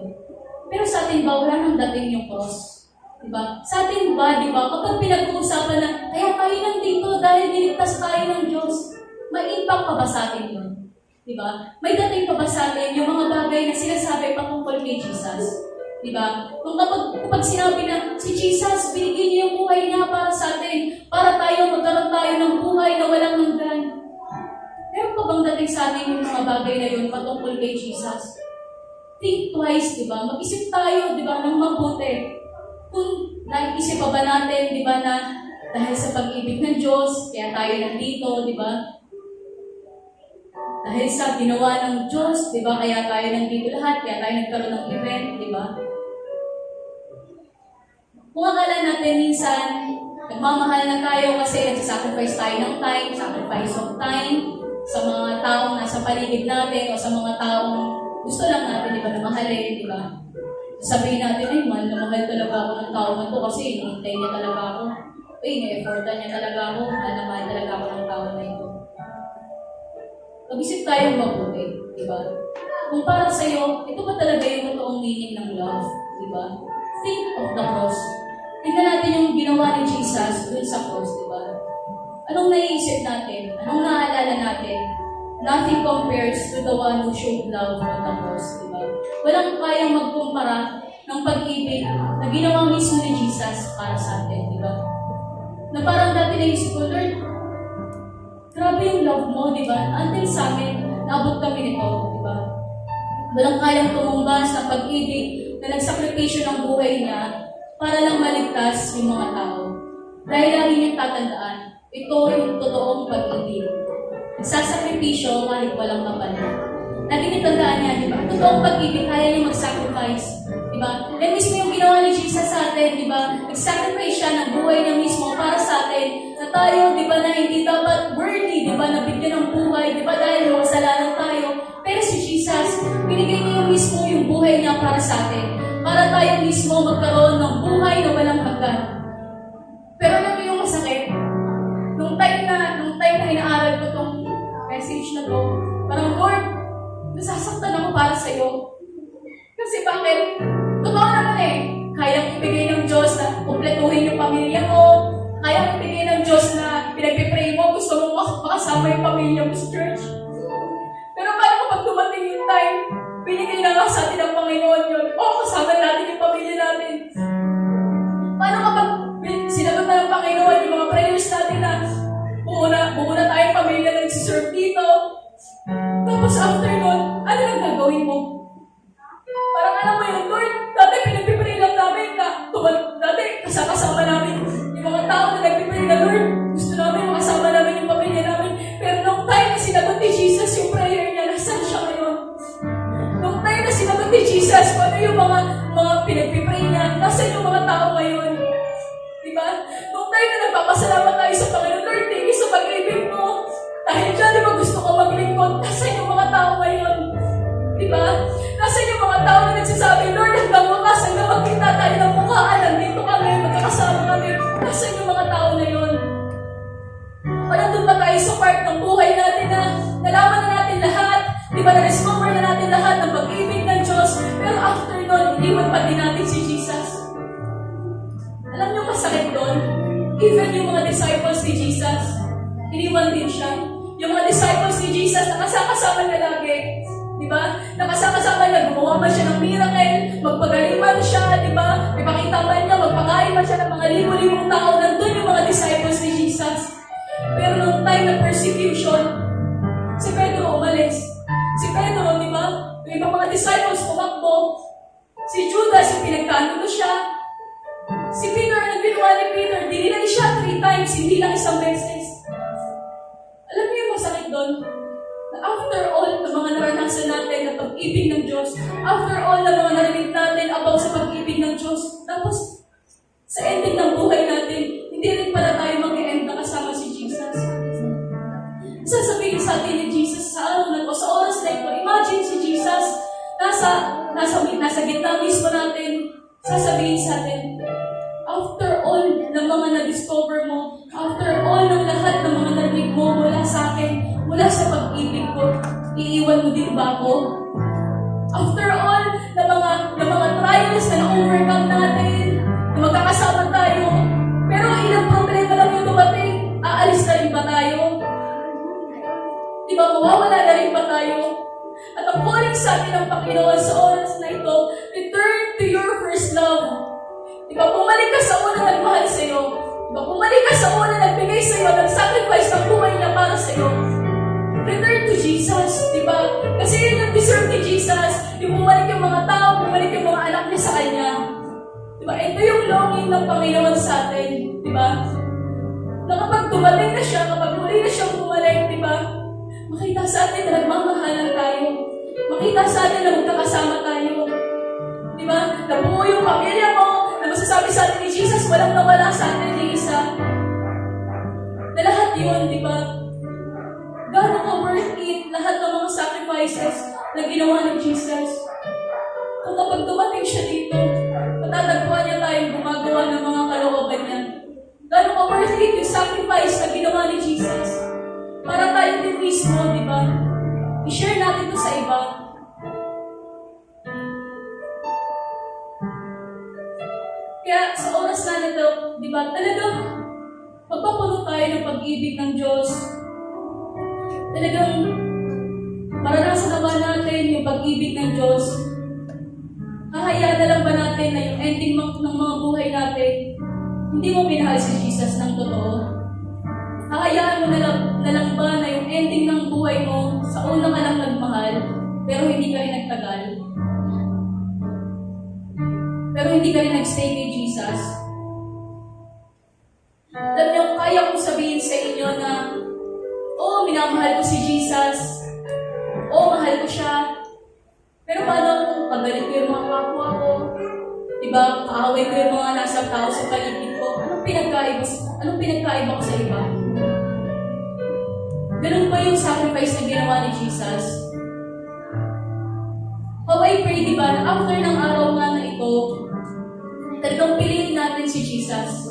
S1: Pero sa atin ba wala nang dating yung cross? Di ba? Sa atin ba, di ba, kapag pinag-uusapan na, kaya tayo nandito dahil niligtas tayo ng Diyos. may impact pa ba sa atin yun? Diba? May dating pa ba sa atin yung mga bagay na sinasabi patungkol kay Jesus? Diba? Kung kapag sinabi na si Jesus, binigay niya yung buhay niya para sa atin, para tayo magkaroon tayo ng buhay na walang hanggan. Meron pa bang dating sa atin yung mga bagay na yun patungkol kay Jesus? Think twice, diba? Mag-isip tayo, diba, ng mabuti. Kung naisip pa ba natin, diba, na dahil sa pag-ibig ng Diyos, kaya tayo nandito, diba? Dahil sa ginawa ng Diyos, di ba, kaya tayo nandito lahat, kaya tayo nagkaroon ng event, di ba? Kung akala natin minsan, nagmamahal na tayo kasi nagsasacrifice tayo ng time, sacrifice of time, sa mga taong nasa paligid natin, o sa mga taong gusto lang natin, di ba, na mahalin, di ba? Sabihin natin, ay, mahal na mahal talaga ako ng tao na to kasi hinihintay niya talaga ako. Ay, na-effortan niya talaga ako, mahal na mahal talaga ako ng tao na ito. Mag-isip tayong mabuti, di ba? Kung para sa'yo, ito ba talaga yung totoong meaning ng love, di ba? Think of the cross. Tingnan natin yung ginawa ni Jesus dun sa cross, di ba? Anong naiisip natin? Anong naaalala natin? Nothing compares to the one who showed love on the cross, di ba? Walang kayang magkumpara ng pag-ibig na ginawa mismo ni Jesus para sa atin, di ba? Na parang dati naisip ko, Lord, grabe yung love mo, di ba? Until sa amin, naabot kami nito, di ba? Walang kayang tumumbas ng pag-ibig na nagsakripisyo ng buhay niya para lang maligtas yung mga tao. Dahil lagi niyang tatandaan, ito yung totoong pag-ibig. Nagsasakripisyo kahit walang kapalit. Lagi niyang tandaan niya, di ba? Totoong pag-ibig, kaya niya mag-sacrifice. Di ba? Yan mismo yung ginawa ni Jesus sa atin, di ba? Nag-sacrifice siya ng buhay niya mismo para sa atin. Na tayo, di ba, na hindi dapat worthy, di ba, na bigyan ng buhay, di ba, dahil makasalanan tayo. Pero si Jesus, binigay niya mismo yung buhay niya para sa atin. Para tayo mismo magkaroon ng buhay na walang hanggan. Pero alam mo yung masakit? Nung time na inaaral ko tong message na to, parang, Lord, nasasaktan ako para sa'yo. Kasi bakit? Totoo naman eh. Kayang ibigay ng Diyos na kumpletuhin yung pamilya mo. Kayang ibigay ng Diyos na pinagpipray mo. Gusto mo makasama yung pamilya mo sa church. Pero paano kapag dumating yung time, binigay na nga sa atin ng Panginoon yun. Kasama natin yung pamilya natin. Paano kapag sinagot na ng Panginoon yung mga prayers natin na bumuna tayong pamilya na nagsiserve dito. Tapos after nun, ano lang gagawin mo? Parang alam mo yun, Lord, dati pinagpipray lang namin na dati kasama namin yung mga tao na nagpipray na, Lord, gusto namin makasama namin yung pamilya namin. Pero nung time na sinagot ni Jesus yung prayer niya, nasan siya ngayon? Nung time na sinagot ni Jesus, ano yung mga pinagpipray niya, nasan yung mga tao ngayon? Diba? Nung time na nagpapasalamat tayo sa Panginoon, Lord, thank you sa pag-ibig mo. Dahil dyan, di ba gusto ko maglingkod? Nasan yung mga tao ngayon? Diba? Nasan yung mga tao na nagsasabi, Lord, hanggang wakas, hanggang magkita tayo ng mukhaan, nandito kami, magkakasama kami. Nasan yung mga tao na yun? O nandun ba tayo sa part ng buhay natin na nalaman na natin lahat, di ba, na-discover na natin lahat ng pag-ibig ng Diyos, pero after nun, iniwan pa din natin si Jesus. Alam niyo masakit doon? Even yung mga disciples ni Jesus, iniwan din siya. Yung mga disciples ni Jesus, nakasama niya lagi. Diba? Nakasama niya, gumawa man siya ng miracle, magpagaling man siya, diba? Ipakita man niya, magpakain man siya ng mga libo-libong tao. Nandun yung mga disciples ni Jesus. Pero nung time ng persecution, si Pedro umalis. Si Pedro, diba? Yung ibang mga disciples pumakbo. Si Judas, yung pinagkanulo siya. Si Peter, nagbinuwa ni Peter, dinilay siya 3 times, hindi lang isang beses. Alam niyo yung masakit doon? After all ng mga naranasan natin na pag-ibig ng Diyos, after all ng mga narinig natin about sa pag-ibig ng Diyos, tapos sa ending ng buhay natin, hindi rin pala tayo mag-e-end na kasama si Jesus. Sasabihin sa atin ni Jesus sa araw na ito, sa oras na ito, imagine si Jesus nasa gitna mismo natin, sasabihin sa atin, after all ng mga na-discover mo, after all ng lahat ng mga narinig mo mula sa akin, mula sa pag-ibig ko, iiwan mo din ba ako? After all ng mga trials na na-overcome natin, na magkakasama tayo, pero ilang problema lang yung dumating, aalis na rin ba tayo? Di ba, mawawala na rin ba tayo? At ang calling sa atin ng Panginoon sa oras na ito, return to your first love. Di ba, bumalik ka sa unang nagmahal sa'yo. Di ba, bumalik ka sa unang nagbigay sa'yo, nag-sacrifice ng buhay niya para sa'yo. Return to Jesus, di ba? Kasi yun yung deserve ni Jesus. Yung bumalik yung mga tao, bumalik yung mga anak niya sa Kanya. Di ba? Ito yung longing ng Panginoon sa atin, di ba? Na kapag dumating na siya, kapag muli na siyang bumalik, di ba? Makita sa atin na nagmamahalan tayo. Makita sa atin na magkakasama tayo. Di ba? Nabuo yung pamilya mo, na masasabi sa atin ni Jesus, walang nawala sa atin ni isa. Na lahat yun, di ba? Gano'n ka worth it, lahat ng mga sacrifices na ginawa ng Jesus. Kung kapag dumating siya dito, matatagpuan niya tayong gumagawa ng mga kalooban niya. Gano'n ka worth it yung sacrifice na ginawa ni Jesus. Para tayo din mismo, di ba? I-share natin ito sa iba. Kaya sa oras na nito, di ba, talagang magpapuno tayo ng pag-ibig ng Diyos. Talagang maranasan na ba natin yung pag-ibig ng Diyos? Hahayaan na lang ba natin na yung ending ng mga buhay natin, hindi mo minahal si Jesus ng totoo? Hahayaan mo na lang ba na yung ending ng buhay mo sa una ka lang nagmahal, pero hindi ka rin nagtagal? Pero hindi ka rin nagstay kay Jesus? Alam niyo, kaya kong sabihin sa inyo na minamahal ko si Jesus. Mahal ko siya. Pero paano kung pagalit ko yung mga kapwa ko? Diba, kaaway ko yung mga nasa tao sa paligid ko? Anong pinagkaiba ko sa iba? Ganun pa yung sacrifice na ginawa ni Jesus. How I pray, diba, na after ng araw nga na ito, talagang piliin natin si Jesus.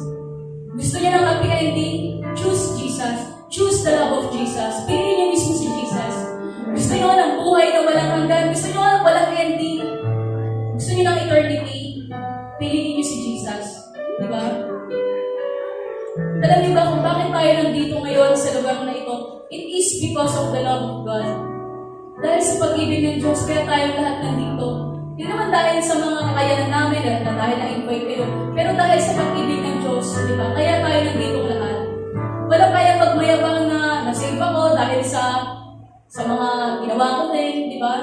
S1: Gusto niya ng happy ending? Choose Jesus. Choose the love of Jesus. Piliin niyo mismo si Jesus. Gusto niyo ng buhay na walang hanggan. Gusto niyo ng walang ending. Gusto niyo ng eternity. Piliin niyo si Jesus. Diba? Alam niyo ba kung bakit tayo nandito ngayon sa lugar na ito? It is because of the love of God. Dahil sa pag-ibig ng Diyos, kaya tayong lahat nandito. Hindi naman dahil sa mga kakayanan namin, dahil na-invite kayo, pero dahil sa pag-ibig ng Diyos, diba? Kaya tayo nandito lahat. Wala kaya magmayabang na nasave ako dahil sa mga ginawa ko din, di ba?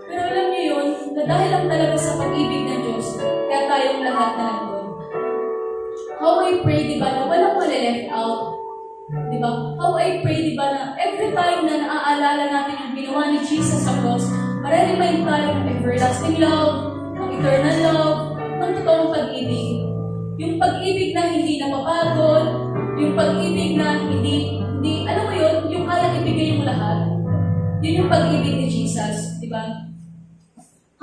S1: Pero alam niyo yun, na dahil lang talaga sa pag-ibig ng Diyos, kaya tayong lahat na nandun. How I pray, di ba, na walang mali-left out. Di ba? How I pray, di ba, na every time na naaalala natin yung ginawa ni Jesus sa cross, mareremind tayo ng everlasting love, ng eternal love, ng totoong pag-ibig. Yung pag-ibig na hindi napapagod, yung pag-ibig na hindi, alam mo yun, yung kaya ibigay mo lahat. Yun yung pag-ibig ni Jesus, di ba?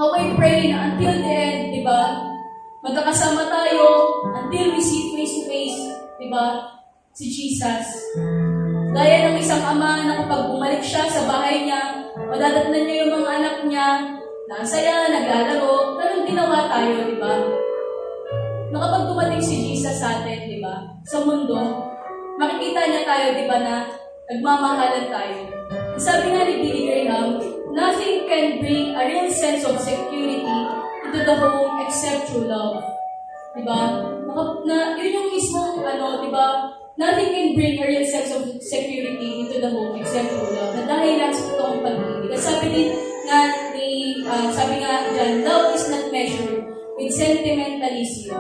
S1: How I pray na until the end, di ba? Magkakasama tayo until we see face to face, di ba? Si Jesus. Gaya ng isang ama na kapag bumalik siya sa bahay niya, madadatnan niya yung mga anak niya, nasaya, naglalaro, ganun ginawa tayo, di ba? Na kapag dumating si Jesus sa atin, di ba, sa mundo, makikita niya tayo, di ba, na nagmamahalan tayo. Sabi nga ni Billy Graham, nothing can bring a real sense of security into the home except true love. Di ba? Yun yung mismong, di ba, nothing can bring a real sense of security into the home except true love. Na dahil lang sa totoong pag-ibig. Sabi nga dyan, love is not measured with sentimentalism.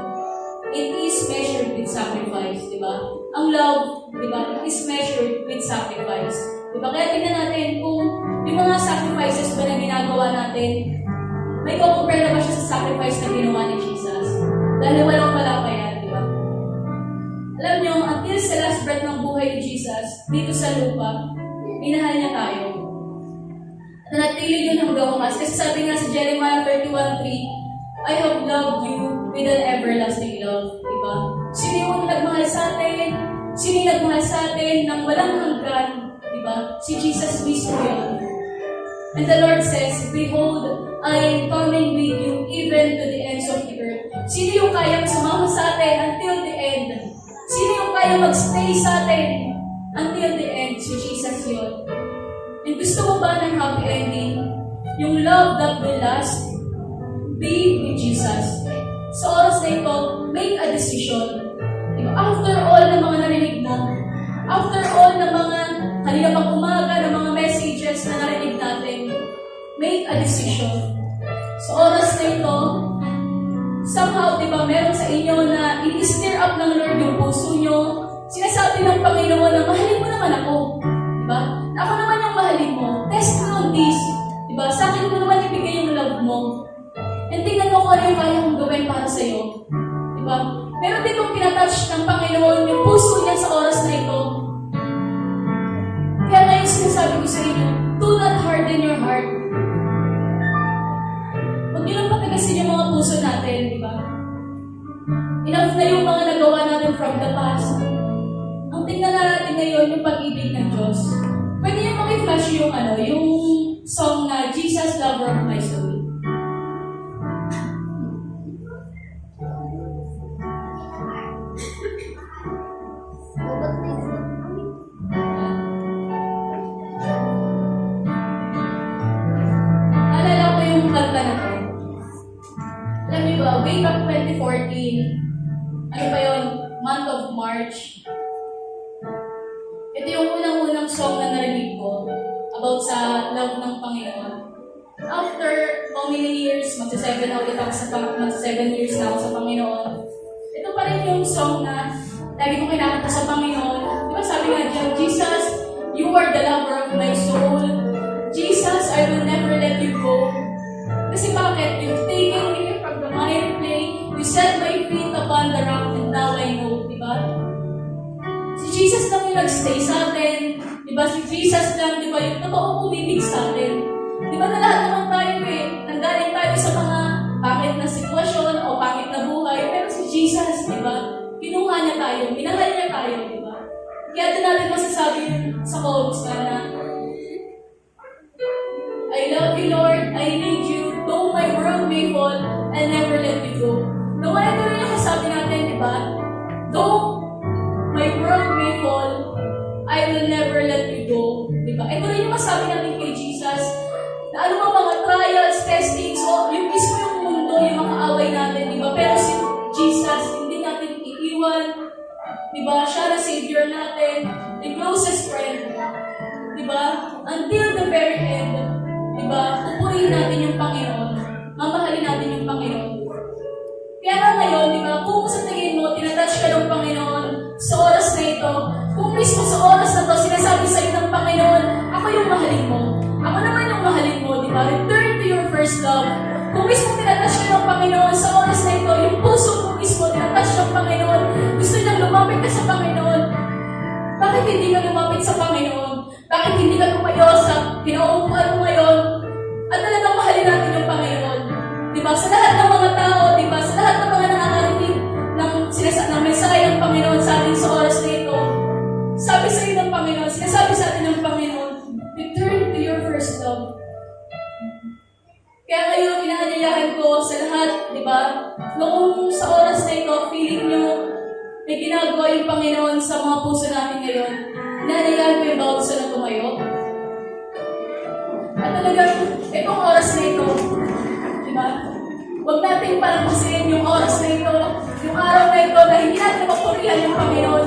S1: It is measured with sacrifice, di ba? Ang love, di ba, it is measured with sacrifice. Di ba? Kaya tingnan natin kung yung mga sacrifices ba na ginagawa natin, may kukumpare na ba siya sa sacrifice na ginawa ni Jesus? Dahil walang wala pa yan, di ba? Alam niyo, until sa last breath ng buhay ni Jesus, dito sa lupa, minahal niya tayo. Nanatili yun hanggang wakas. Kasi sabi nga sa Jeremiah 31:3, I have loved you with an everlasting love. Diba? Sino yung nagmahal sa atin? Sino yung nagmahal sa atin nang walang hanggan? Diba? Si Jesus mismo yun. And the Lord says, behold, I am coming with you even to the ends of the earth. Sino yung kayang sumama sa atin until the end? Sino yung kayang magstay sa atin until the end? Si Jesus yun. Yung gusto mo ba ng happy ending? Yung love that will last? Be with Jesus. Sa oras na ito, make a decision. Diba? After all ng mga narinig mo, after all ng mga kanina pang umaga, ng mga messages na narinig natin, make a decision. Sa oras na ito, somehow, di ba, meron sa inyo na i-stir up ng Lord yung puso nyo. Sinasabi ng Panginoon na mahalin mo naman ako. Di ba? Ako naman yung mahalin mo. Test me on this. Di ba? Sa akin mo naman ibigay yung love mo. And tingnan mo kung ano yung kaya kong gawin para sa'yo. Di ba? Meron din kong pinatouch ng Panginoon yung puso niya sa oras na ito. Kaya ngayon sinasabi ko sa inyo, do not harden your heart. Huwag niyo lang patigasin yung mga puso natin, di ba? Enough na yung mga nagawa natin from the past. Ang tingnan na natin ngayon yung pag-ibig ng Diyos. Pwede niyo maki-flash yung yung song na Jesus, Lover of My Soul. Alala ko yung kanta na to. Alam niyo ba, way back 2014, ano pa yun? Month of March. Ito yung unang-unang song na narinig ko about sa love ng Panginoon. After how many years, magsa-7 years na ako sa Panginoon. Ito pa rin yung song na lagi ko kinakanta sa Panginoon. Di ba sabi nga dyan, Jesus, you are the lover of my soul. Jesus, I will never let you go. Kasi bakit? You've taken me from the miry clay. You set my feet upon the rock and now I know. Di ba? Si Jesus lang yung nag-stay sa atin. Di ba? Si Jesus lang, di ba? Yung totoong umibig sa atin. Di ba na lahat naman tayo nanggaling tayo sa mga pangit na sitwasyon o pangit na buhay. Pero si Jesus, di ba? Kinuha niya tayo. Minahal niya tayo, di ba? Kaya doon natin masasabi sa chorus na I love you, Lord. I need you. Though my world may fall, I'll never let you go. No, ito rin yung kasabi natin, di ba? Though my world may fall, I will never let you go. Di ba? Ito rin yung masabi natin kay Jesus, na ano mga trials, testings, o yung mismo yung mundo, yung mga away natin, di ba? Pero si Jesus, hindi natin iiwan. Di ba? Siya na Savior natin, the closest friend. Di ba? Until the very end. Di ba? Pupurihin natin yung Panginoon. Mamahalin natin yung Panginoon. Kaya nga ngayon, di ba? Kung sa tingin mo, tinatouch ka ng Panginoon sa oras na ito, kung mismo sa oras na to, sinasabi sa iyo ng Panginoon, ako yung mahalin mo. Ako naman yung mahalin mo, di ba? Return to your first love. Kung mismo tinatouch ka ng Panginoon sa oras na ito, yung puso mo mismo tinatouch ng Panginoon, gusto niyang lumapit ka sa Panginoon. Bakit hindi ka lumapit sa Panginoon? Bakit hindi ka tumayo sa pinauupuan mo ngayon? At talagang mahalin natin yung Panginoon. Diba? Sa lahat ng mga tao, diba? Sa lahat ng mga nakakarinig ng mensahe ng Panginoon sa atin sa oras na ito, sabi sa iyo ng Panginoon, sinasabi sa atin ng Panginoon, return to your first love. Kaya ngayon, inaanyayahan ko sa lahat, diba? Noong sa oras na ito, feeling nyo, may ginagawa yung Panginoon sa mga puso natin ngayon. Inaanyayahan ko yung bawat isa na tumayo. At talagang, itong oras na ito, diba? Huwag natin parapasin yung oras na ito, yung araw na ito na hindi natin mapurihan yung Panginoon.